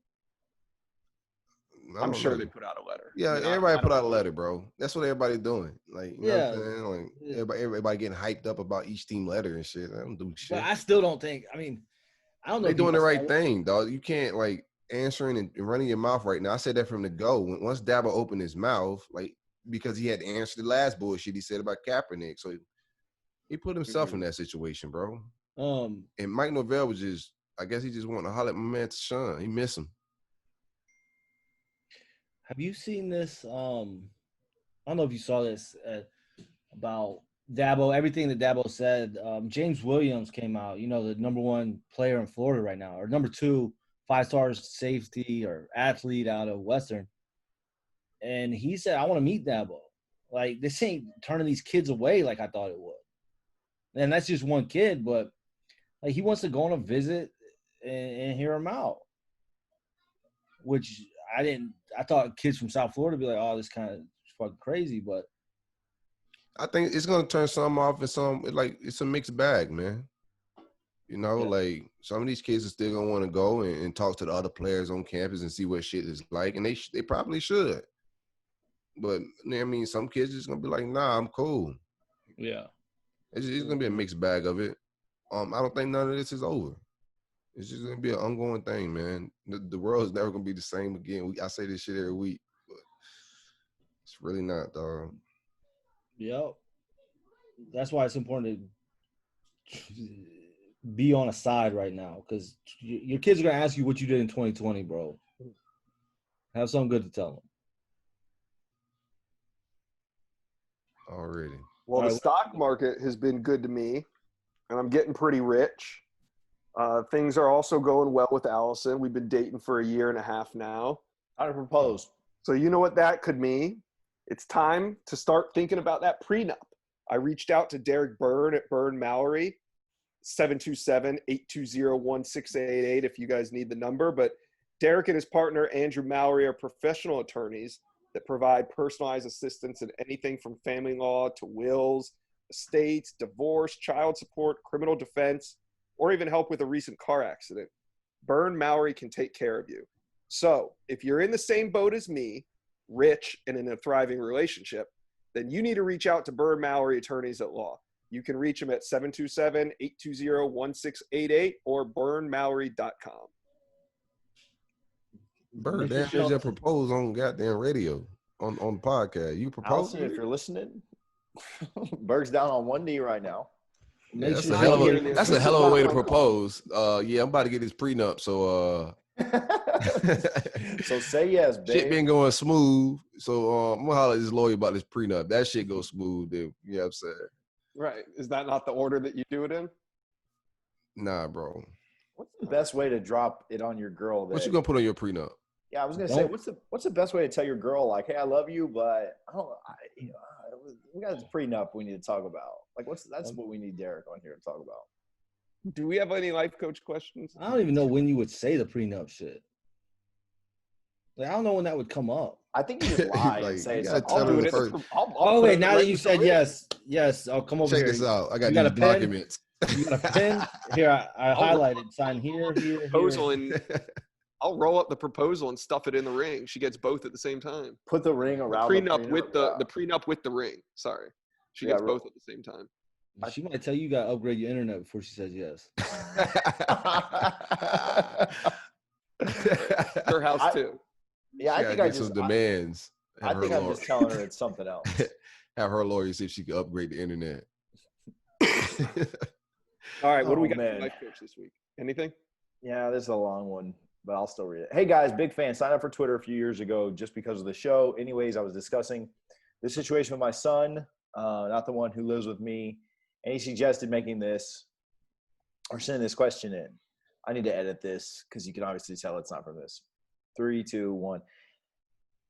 I'm sure they put out a letter. Yeah, everybody put out a letter, bro. That's what everybody's doing. Like, you know what I'm saying? Like, everybody getting hyped up about each team letter and shit. I don't do shit. But I still don't think. I mean, I don't know. They're doing the right thing, dog. You can't like answering and running your mouth right now. I said that from the go. Once Dabo opened his mouth, like because he had to answer the last bullshit he said about Kaepernick, so he put himself in that situation, bro. And Mike Norvell was just, I guess he just wanted to holler at my man Sean. He miss him. Have you seen this? I don't know if you saw this about Dabo. Everything that Dabo said. James Williams came out. You know, the number one player in Florida right now, or number 2 5-star safety or athlete out of Western. And he said, "I want to meet Dabo. Like this ain't turning these kids away like I thought it would." And that's just one kid, but like he wants to go on a visit and hear him out, which I thought kids from South Florida would be like, "Oh, this kind of fucking crazy," but I think it's gonna turn some off and some like it's a mixed bag, man. You know, like some of these kids are still gonna want to go and talk to the other players on campus and see what shit is like, and they probably should. But I mean, some kids just gonna be like, "Nah, I'm cool." Yeah, it's gonna be a mixed bag of it. I don't think none of this is over. It's just gonna be an ongoing thing, man. The world is never gonna be the same again. I say this shit every week, but it's really not, dog. Yep. That's why it's important to be on a side right now, because your kids are gonna ask you what you did in 2020, bro. Have something good to tell them. Already. Well, the stock market has been good to me, and I'm getting pretty rich. Things are also going well with Allison. We've been dating for 1.5 years now. How to propose. So you know what that could mean? It's time to start thinking about that prenup. I reached out to Derek Byrne at Byrne Mallory, 727-820-1688 if you guys need the number. But Derek and his partner, Andrew Mallory, are professional attorneys that provide personalized assistance in anything from family law to wills, estates, divorce, child support, criminal defense, or even help with a recent car accident. Byrne Mallory can take care of you. So if you're in the same boat as me, rich and in a thriving relationship, then you need to reach out to Byrne Mallory Attorneys at Law. You can reach them at 727-820-1688 or byrnemallory.com. Bird, there's your propose on goddamn radio on the podcast. You propose? Allison, if you're listening, Berg's down on one knee right now. Yeah, that's a hell of a way to propose. Yeah, I'm about to get this prenup, so so say yes, babe. Shit been going smooth, so I'm gonna holler at this lawyer about this prenup. That shit goes smooth, dude. You know what I'm saying? Right. Is that not the order that you do it in? Nah, bro. What's the best way to drop it on your girl? What you gonna put on your prenup? Yeah, I was gonna say, what's the best way to tell your girl, like, hey, I love you, but we got this prenup we need to talk about. Like, that's what we need Derek on here to talk about. Do we have any life coach questions? I don't even know when you would say the prenup shit. Like, I don't know when that would come up. I think you just lie and say it's I'll do it first. Oh wait, now that you said yes, I'll come over here. Check this out. I got these documents. You got a pen? Here, I highlighted. Sign here. Proposal and I'll roll up the proposal and stuff it in the ring. She gets both at the same time. Put the ring around the prenup with the prenup with the ring. Sorry, she gets both at the same time. She might tell you got to upgrade your internet before she says yes. Her house too. Yeah, I think I just some demands. I think I'm just telling her it's something else. Have her lawyer see if she can upgrade the internet. All right, what do we got for life coach this week? Anything? Yeah, this is a long one, but I'll still read it. Hey guys, big fan. Signed up for Twitter a few years ago just because of the show. Anyways, I was discussing this situation with my son. not the one who lives with me. And he suggested making this or sending this question in. I need to edit this because you can obviously tell it's not from this. 3, 2, 1.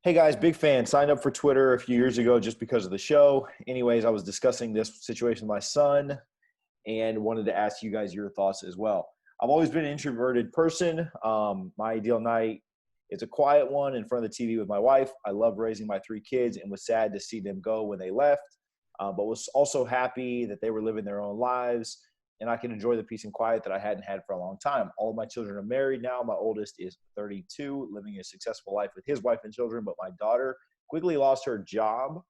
Hey guys, big fan. Signed up for Twitter a few years ago just because of the show. Anyways, I was discussing this situation with my son and wanted to ask you guys your thoughts as well. I've always been an introverted person. My ideal night is a quiet one in front of the TV with my wife. I love raising my 3 kids and was sad to see them go when they left, but was also happy that they were living their own lives and I can enjoy the peace and quiet that I hadn't had for a long time. All of my children are married now. My oldest is 32, living a successful life with his wife and children, but my daughter quickly lost her job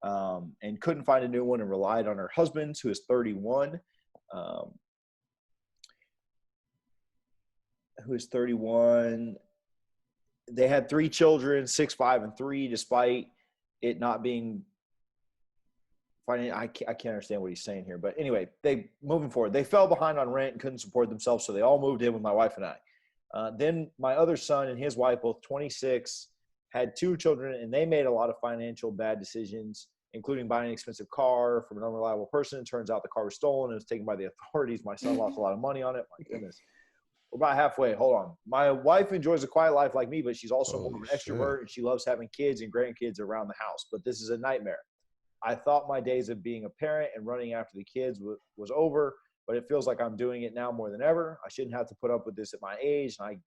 and couldn't find a new one and relied on her husband, who is 31. Who is 31. They had 3 children, 6, 5, and 3, despite it not being I can't understand what he's saying here. But anyway, moving forward, they fell behind on rent and couldn't support themselves, so they all moved in with my wife and I. Then my other son and his wife, both 26, had 2 children, and they made a lot of financial bad decisions, including buying an expensive car from an unreliable person. Turns out the car was stolen and was taken by the authorities. My son lost a lot of money on it. My goodness. We're about halfway. Hold on. My wife enjoys a quiet life like me, but she's also more of an extrovert, and she loves having kids and grandkids around the house. But this is a nightmare. I thought my days of being a parent and running after the kids was over, but it feels like I'm doing it now more than ever. I shouldn't have to put up with this at my age. And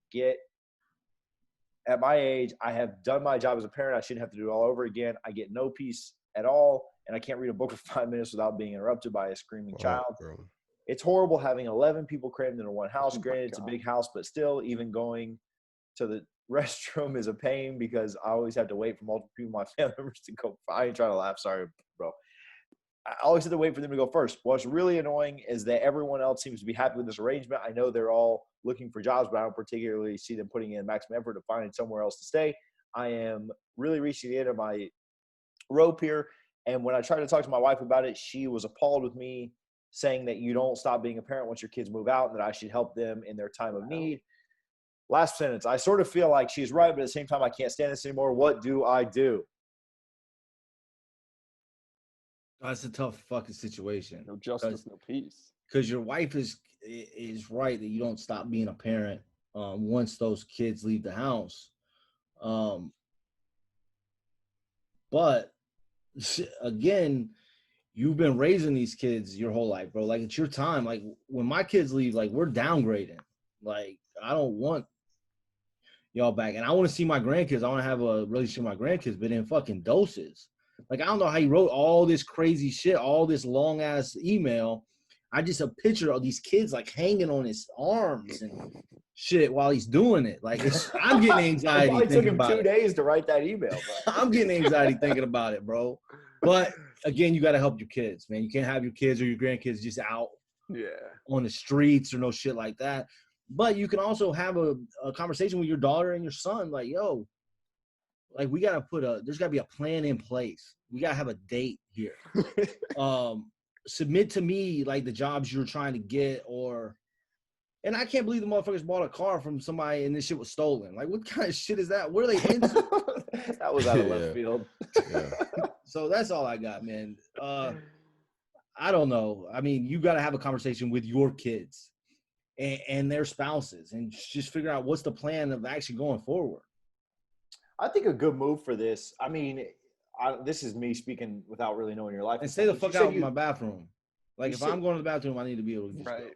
at my age, I have done my job as a parent. I shouldn't have to do it all over again. I get no peace at all, and I can't read a book for 5 minutes without being interrupted by a screaming child. Bro. It's horrible having 11 people crammed into one house. Granted, it's a big house, but still, even going to the restroom is a pain because I always have to wait for multiple people, my family members, to go. I ain't trying to laugh. Sorry, bro. I always have to wait for them to go first. What's really annoying is that everyone else seems to be happy with this arrangement. I know they're all looking for jobs, but I don't particularly see them putting in maximum effort to find somewhere else to stay. I am really reaching the end of my rope here. And when I tried to talk to my wife about it, she was appalled with me, saying that you don't stop being a parent once your kids move out and that I should help them in their time of need. Last sentence. I sort of feel like she's right, but at the same time, I can't stand this anymore. What do I do? That's a tough fucking situation. No justice, no peace. Because your wife is right that you don't stop being a parent once those kids leave the house. But again, you've been raising these kids your whole life, bro. Like, it's your time. Like, when my kids leave, like, we're downgrading. Like, I don't want y'all back. And I want to see my grandkids. I want to have a relationship with my grandkids, but in fucking doses. Like, I don't know how he wrote all this crazy shit, all this long-ass email. I just a picture of these kids, like, hanging on his arms and shit while he's doing it. Like, I'm getting anxiety. It took him 2 days to write that email, bro. I'm getting anxiety thinking about it, bro. But, again, you got to help your kids, man. You can't have your kids or your grandkids just out on the streets or no shit like that. But you can also have a conversation with your daughter and your son, like, yo, like, we got to there's got to be a plan in place. We got to have a date here. Submit to me, like, the jobs you're trying to get and I can't believe the motherfuckers bought a car from somebody and this shit was stolen. Like, what kind of shit is that? Where are they into? That was out of left field. Yeah. So that's all I got, man. I don't know. I mean, you got to have a conversation with your kids and their spouses and just figure out what's the plan of actually going forward. I think a good move for this, I mean, this is me speaking without really knowing your life. And stay the fuck out of my bathroom. Like, if I'm going to the bathroom, I need to be able to just go.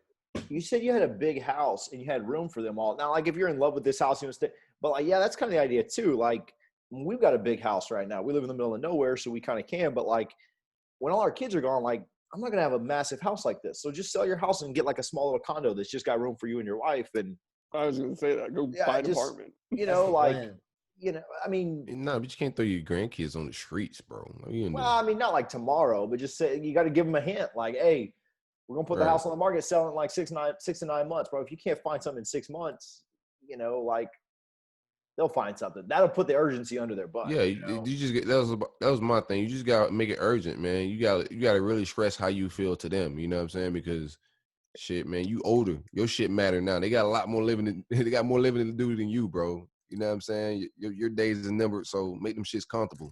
You said you had a big house and you had room for them all. Now, like, if you're in love with this house, you stay. But, like, yeah, that's kind of the idea too. Like, we've got a big house right now. We live in the middle of nowhere, so we kind of can. But, like, when all our kids are gone, like, I'm not going to have a massive house like this. So just sell your house and get, like, a small little condo that's just got room for you and your wife. And I was going to say that. Go buy an apartment. You know, like, you know, I mean. No, but you can't throw your grandkids on the streets, bro. Well, I mean, not like tomorrow, but just say you got to give them a hint. Like, hey, we're going to put the house on the market, selling in like 6 to 9 months, bro. If you can't find something in 6 months, you know, like, they'll find something. That'll put the urgency under their butt. Yeah, you just get that was my thing. You just gotta make it urgent, man. You gotta really stress how you feel to them. You know what I'm saying? Because shit, man, you older. Your shit matter now. They got a lot more living. They got more living to do than you, bro. You know what I'm saying? Your days is numbered, so make them shits comfortable.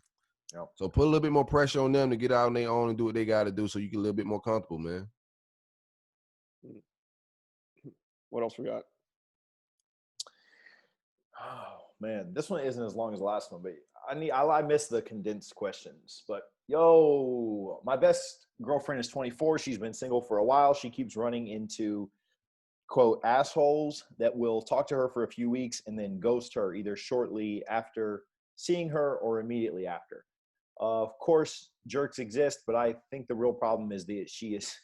Yep. So put a little bit more pressure on them to get out on their own and do what they got to do so you can a little bit more comfortable, man. What else we got? Oh man, this one isn't as long as the last one, but I miss the condensed questions. But yo, my best girlfriend is 24. She's been single for a while. She keeps running into quote assholes that will talk to her for a few weeks and then ghost her either shortly after seeing her or immediately after. Of course, jerks exist, but I think the real problem is that she is.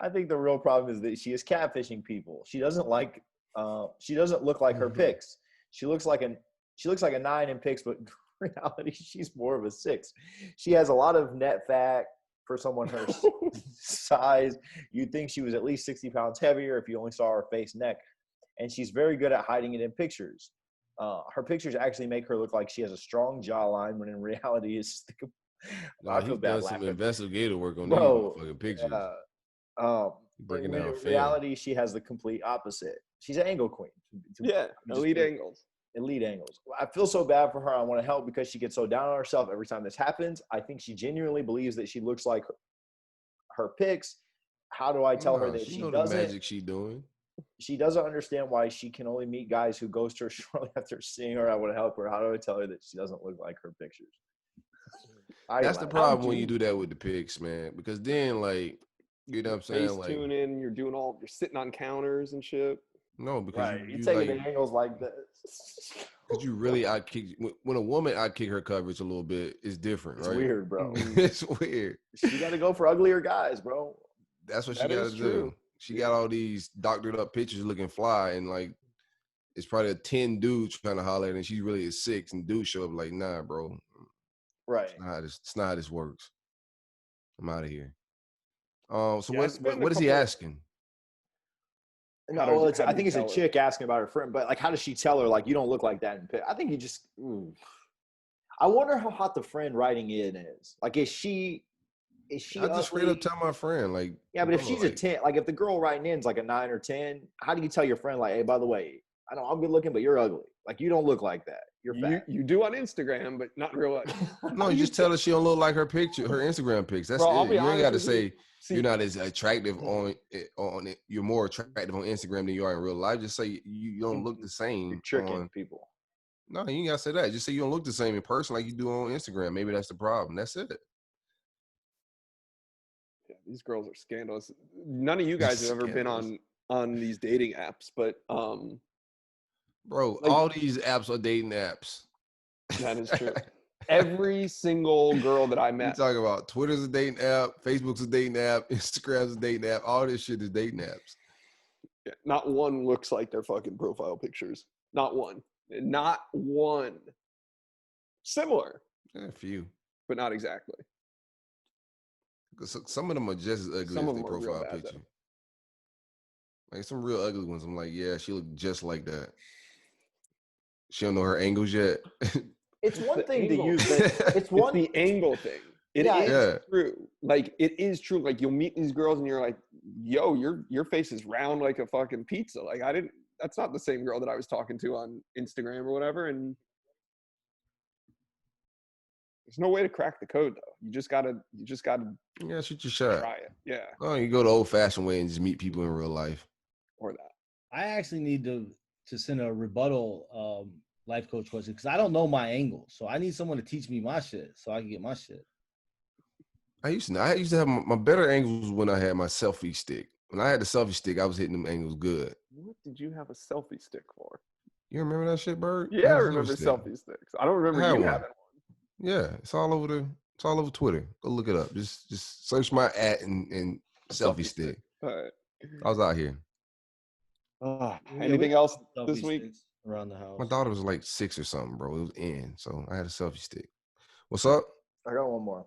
I think the real problem is that she is catfishing people. She doesn't like. She doesn't look like her pics. She looks like a 9 in pics, but in reality, she's more of a 6. She has a lot of net fat for someone her size. You'd think she was at least 60 pounds heavier if you only saw her face, neck, and she's very good at hiding it in pictures. Her pictures actually make her look like she has a strong jawline, when in reality, I feel bad some laughing. investigative work on these Bro, motherfucking pictures. Breaking down in reality, she has the complete opposite. She's an angle queen. Elite angles. Elite angles. I feel so bad for her. I want to help because she gets so down on herself every time this happens. I think she genuinely believes that she looks like her pics. How do I tell her that she know doesn't? The magic she doing. She doesn't understand why she can only meet guys who ghost her shortly after seeing her. I want to help her. How do I tell her that she doesn't look like her pictures? That's the problem when you do that with the pics, man. Because then, like, you know what I'm saying? Face tuning, you're sitting on counters and shit. No, because you taking the angles like this. Because you really outkick. When a woman outkick her coverage a little bit, it's different, it's right? It's weird, bro. It's weird. She got to go for uglier guys, bro. That's what she got to do. She got all these doctored up pictures looking fly, and like it's probably a 10 dudes trying to holler at her, and she really is 6, and dudes show up like, nah, bro. Right. It's not how this works. I'm out of here. So what is he asking? No, I think it's a chick asking about her friend, but like, how does she tell her, like, you don't look like that in pic? I think I wonder how hot the friend writing in is. Like, is she I just straight up tell my friend, like, yeah, but if she's a 10, like if the girl writing in is like a 9 or 10, how do you tell your friend, like, hey, by the way, I know I'm good looking, but you're ugly. Like, you don't look like that. You're fat. You do on Instagram, but not in real life. No, you just tell her she don't look like her picture, her Instagram pics. That's it. You ain't got to say you're not as attractive on it. You're more attractive on Instagram than you are in real life. Just say you don't look the same. You're tricking people. No, you ain't got to say that. Just say you don't look the same in person like you do on Instagram. Maybe that's the problem. That's it. Yeah, these girls are scandalous. None of you guys have ever been on these dating apps, but bro, like, all these apps are dating apps. That is true. Every single girl that I met. You talking about Twitter's a dating app, Facebook's a dating app, Instagram's a dating app. All this shit is dating apps. Yeah, not one looks like their fucking profile pictures. Not one. Not one. Similar. A few. But not exactly. Some of them are just as ugly as their profile picture. Like some real ugly ones. I'm like, yeah, she look just like that. She don't know her angles yet. It's one thing to use it's the angle thing. It is true. Like it is true. Like you'll meet these girls and you're like, yo, your face is round like a fucking pizza. Like that's not the same girl that I was talking to on Instagram or whatever. And there's no way to crack the code though. You just gotta shoot your shot. Try it. Yeah. Oh, you go the old fashioned way and just meet people in real life. Or that. I actually need to send a rebuttal life coach question because I don't know my angles. So I need someone to teach me my shit so I can get my shit. I used to have my better angles when I had my selfie stick. When I had the selfie stick, I was hitting them angles good. What did you have a selfie stick for? You remember that shit, Bird? Yeah, I remember selfie sticks. I don't remember you having one. Yeah, it's all over Twitter. Go look it up. Just search my @ and selfie stick. All right. I was out here. Anything else this week around the house? My daughter was like 6 or something, bro. It was in, so I had a selfie stick. What's up? I got one more.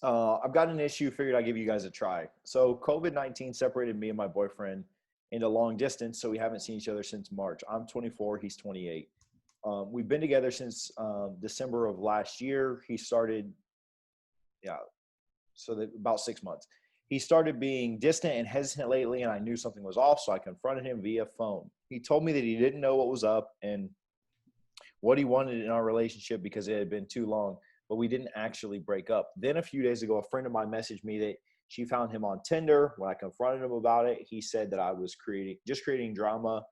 I've got an issue. Figured I'd give you guys a try. So COVID-19 separated me and my boyfriend into long distance, so we haven't seen each other since March. I'm 24. He's 28. We've been together since December of last year. He started, about 6 months. He started being distant and hesitant lately, and I knew something was off, so I confronted him via phone. He told me that he didn't know what was up and what he wanted in our relationship because it had been too long, but we didn't actually break up. Then a few days ago, a friend of mine messaged me that she found him on Tinder. When I confronted him about it, he said that I was creating drama,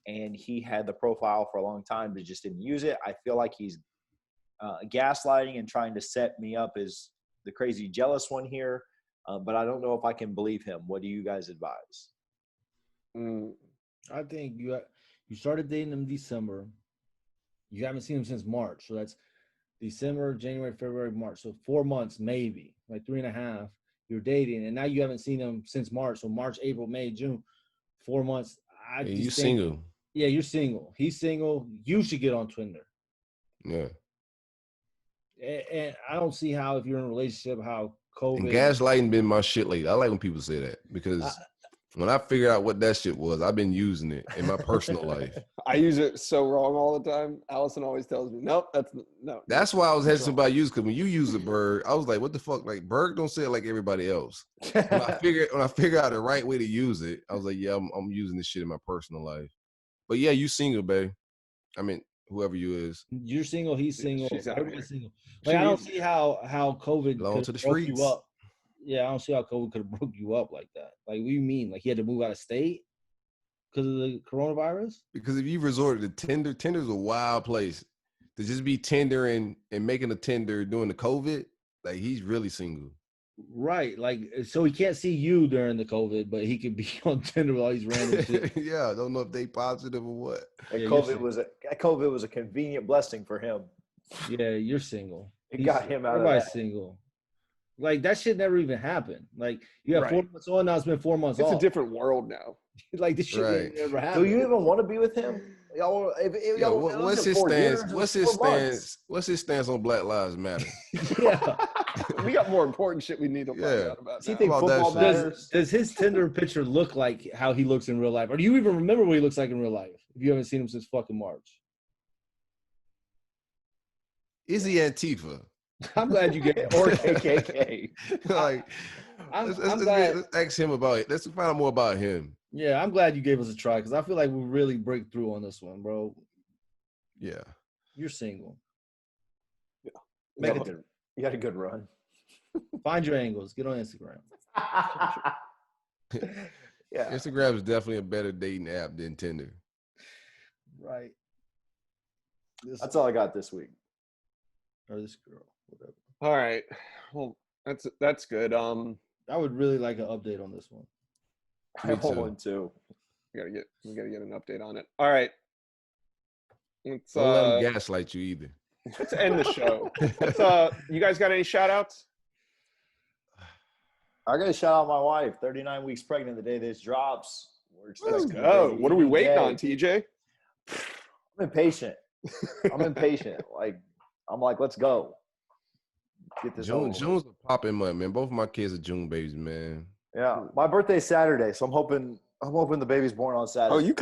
and he had the profile for a long time but just didn't use it. I feel like he's gaslighting and trying to set me up as the crazy jealous one here, but I don't know if I can believe him. What do you guys advise? I think you started dating him in December. You haven't seen him since March, so that's December, January, February, March. So 4 months, maybe like 3.5. You're dating, and now you haven't seen him since March. So March, April, May, June, 4 months. You single? Yeah, you're single. He's single. You should get on Tinder. Yeah. And I don't see how, if you're in a relationship, how COVID. And gaslighting been my shit lately. I like when people say that because when I figured out what that shit was, I've been using it in my personal life. I use it so wrong all the time. Allison always tells me, nope, no. That's why I was hesitant about use, because when you use a Berg, I was like, what the fuck? Like, Berg don't say it like everybody else. When I figured out the right way to use it, I was like, yeah, I'm using this shit in my personal life. But yeah, you single, babe. I mean, whoever you is. You're single, he's single, everybody's single. Like, I don't see how COVID belong to the streets. You up. Yeah, I don't see how COVID could have broke you up like that. Like, what do you mean? Like, he had to move out of state because of the coronavirus? Because if you resorted to Tinder, Tinder's a wild place. To just be Tinder and making a Tinder during the COVID, like, he's really single. Right. Like, so he can't see you during the COVID, but he could be on Tinder with all these random shit. Yeah, I don't know if they positive or what. And COVID was a convenient blessing for him. Yeah, you're single. It got him out of that. Everybody's single. Like, that shit never even happened. Like, you have 4 months on, now it's been 4 months off. It's a different world now. Like, this shit never happened. Do you even want to be with him? What's his stance? What's his stance on Black Lives Matter? Yeah. We got more important shit we need to find out about. Does he think football matters? Does his Tinder picture look like how he looks in real life? Or do you even remember what he looks like in real life if you haven't seen him since fucking March? Is he Antifa? I'm glad you get it. Or KKK. Like, let's ask him about it. Let's find out more about him. Yeah, I'm glad you gave us a try because I feel like we really break through on this one, bro. Yeah. You're single. Yeah. You had a good run. Find your angles. Get on Instagram. Yeah. Instagram is definitely a better dating app than Tinder. Right. That's all I got this week. Or this girl, whatever. All right. Well, that's good. I would really like an update on this one. I want one too. We gotta get an update on it. All right. Let's don't let them gaslight you either. Let's end the show. You guys got any shout outs? I gotta shout out my wife, 39 weeks pregnant the day this drops. Let's go. What are we waiting on, TJ? I'm impatient. I'm like, let's go. Get this June's a popping month, man. Both of my kids are June babies, man. Yeah, my birthday's Saturday, so I'm hoping the baby's born on Saturday.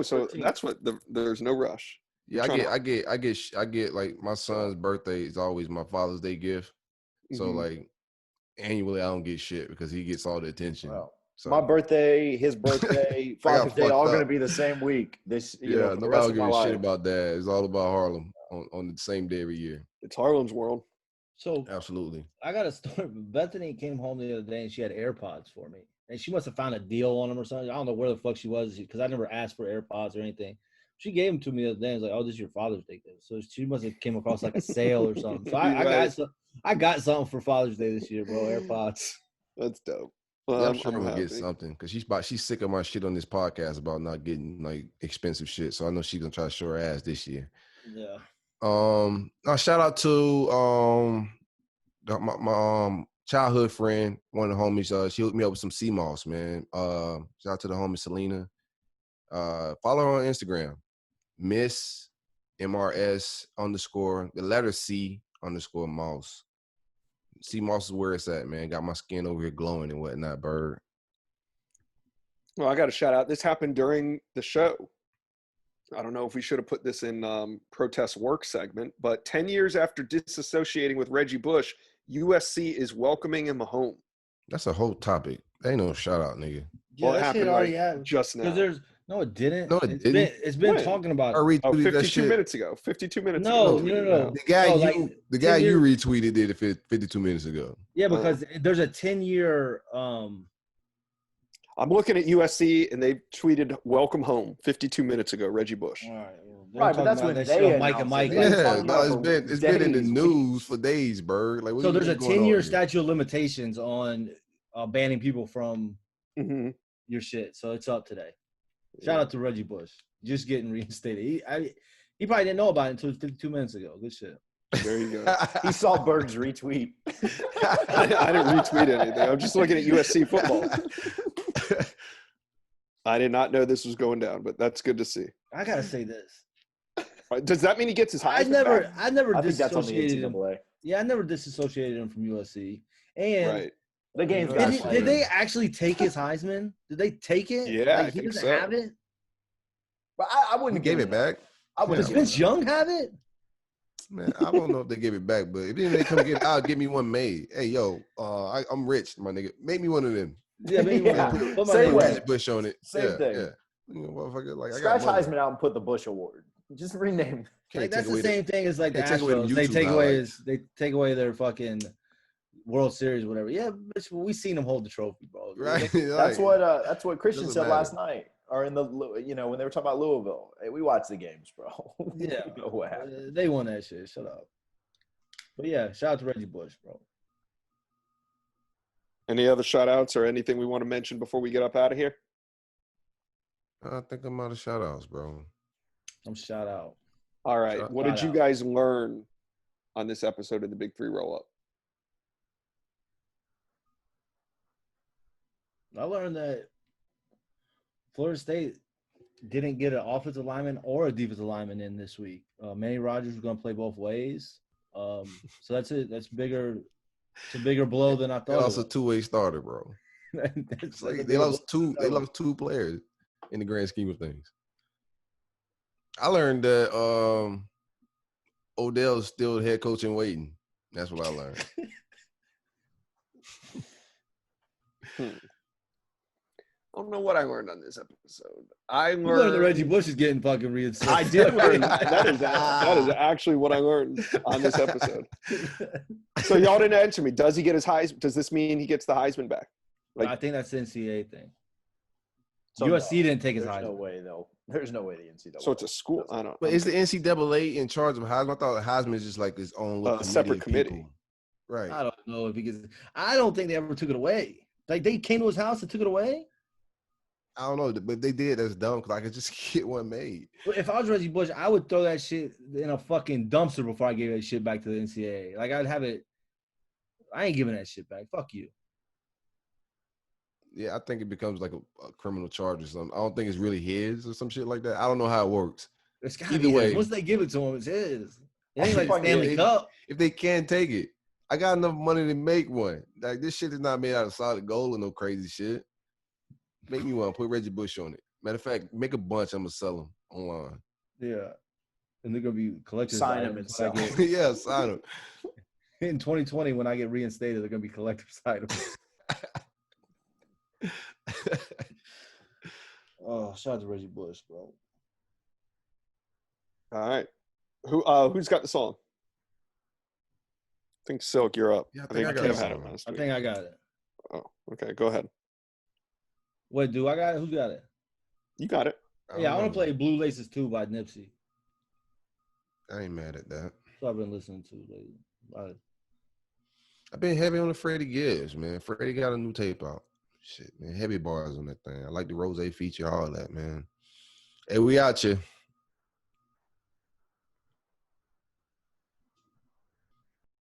So that's what there's no rush. Yeah, I get like my son's birthday is always my Father's Day gift. So like annually I don't get shit because he gets all the attention. Well, so my birthday, his birthday, Father's Day, all going to be the same week. Nobody will give a shit about that. It's all about Harlem on the same day every year. It's Harlem's world. So absolutely. I got a story. Bethany came home the other day and she had AirPods for me. And she must have found a deal on them or something. I don't know where the fuck she was because I never asked for AirPods or anything. She gave them to me the other day. I was like, "Oh, this is your Father's Day gift." So she must have came across like a sale or something. So I got something for Father's Day this year, bro. AirPods. That's dope. Well, I'm sure we'll get something because she's sick of my shit on this podcast about not getting like expensive shit. So I know she's gonna try to show her ass this year. Yeah. Shout out to my childhood friend, one of the homies. She hooked me up with some sea moss, man. Shout out to the homie Selena. Follow her on Instagram, Miss MRS _ the letter C _ moss. Sea moss is where it's at, man. Got my skin over here glowing and whatnot, bird. Well, I got a shout out. This happened during the show. I don't know if we should have put this in protest work segment, but 10 years after disassociating with Reggie Bush, USC is welcoming him home. That's a whole topic. They ain't no shout out, nigga. Yeah, well, it happened just now. No, it didn't. No, it didn't. It's been When? talking I about. Oh, retweeted that 52 shit. minutes ago. 52 minutes No, ago. no. The guy No, you like, the guy 10 you years, retweeted did it 52 minutes ago. Yeah, because there's a 10-year. I'm looking at USC, and they tweeted "Welcome home" 52 minutes ago. Reggie Bush. All right, Right, but that's when that they shit on Mike and announced Mike. it. Like, Yeah, talking no, about it's been in the days, news weeks. for days, Berg. Like, so there's a what's going on 10-year here? statute of limitations on banning people from Mm-hmm. your shit. So it's up today. Shout out to Reggie Bush, just getting reinstated. He probably didn't know about it until 52 minutes ago. Good shit. There you go. He saw Berg's retweet. I didn't retweet anything. I'm just looking at USC football. I did not know this was going down, but that's good to see. I gotta say this. Does that mean he gets his Heisman back? I I never think that's on the disassociated him. NCAA. Yeah, I never disassociated him from USC. And Right. The game's got did they actually take his Heisman? Did they take it? Yeah, I he think doesn't so. have it. But I We wouldn't gave give it back. I wouldn't Does give it Vince Young have it? Man, I don't know if they gave it back, but if they come get it, I'll give me one made. Hey, yo, I'm rich, my nigga. Make me one of them. Yeah, maybe Yeah. put my Same name way. on Reggie it. Bush on it. Same Yeah, thing. Yeah. You know, motherfucker, like, Scratch I got money. Heisman out and put the Bush Award. Just rename. Can't Like, that's take the away same thing as like the can't take away them Astros. They YouTube take highlights. they take away their fucking World Series, whatever. Yeah, bitch, we seen them hold the trophy, bro. Right? That's what Christian doesn't said last matter. night, or in the when they were talking about Louisville. Hey, we watched the games, bro. Yeah, We know what happened. they won that shit. Shut up. But yeah, shout out to Reggie Bush, bro. Any other shout outs or anything we want to mention before we get up out of here? I think I'm out of shout outs, bro. Some shout out. All right. Shout What did you out. guys learn on this episode of the Big Three Roll Up? I learned that Florida State didn't get an offensive lineman or a defensive lineman in this week. Manny Rogers was going to play both ways. So that's it. That's bigger. It's a bigger blow than I They thought. lost a two-way starter, bro. It's like they lost two players in the grand scheme of things. I learned that Odell is still the head coach in waiting. That's what I learned. I don't know what I learned on this episode. I You learned that learned Reggie Bush is getting fucking reinstated. I did learn that is actually what I learned on this episode. So y'all didn't answer me. Does he get his Heisman? Does this mean he gets the Heisman back? Like, I think that's the NCAA thing. So USC didn't take his There's Heisman. no way though. There's no way the NCAA. so it's a school. I don't. But is the NCAA in charge of Heisman? I thought Heisman is just like its own little separate of committee. people. Right. I don't know if he gets. I don't think they ever took it away. Like they came to his house and took it away. I don't know, but if they did, that's dumb because I could just get one made. If I was Reggie Bush, I would throw that shit in a fucking dumpster before I gave that shit back to the NCAA. Like I'd have it. I ain't giving that shit back. Fuck you. Yeah, I think it becomes like a criminal charge or something. I don't think it's really his or some shit like that. I don't know how it works. It's gotta Either be his. way. Once they give it to him, it's his. It ain't like the Fucking Stanley if- Cup. If they can't take it, I got enough money to make one. Like this shit is not made out of solid gold or no crazy shit. Make me one. Put Reggie Bush on it. Matter of fact, make a bunch. I'm gonna sell them online. Yeah. And they're gonna be collectors. Sign him and items when I sell. get- Yeah, sign them. In 2020, when I get reinstated, they're gonna be collector's items. Oh, shout out to Reggie Bush, bro. All right. Who's got the song? I think Silk, you're up. Yeah, I think I got Kev the had it song. last I week. think I got it. Oh, okay. Go ahead. Wait, do I got it? Who got it? You got it. Yeah, I want to play Blue Laces 2 by Nipsey. I ain't mad at that. That's what I've been listening to lately. I've been heavy on the Freddie Gibbs, man. Freddie got a new tape out. Shit, man. Heavy bars on that thing. I like the Rose feature, all that, man. Hey, we out here.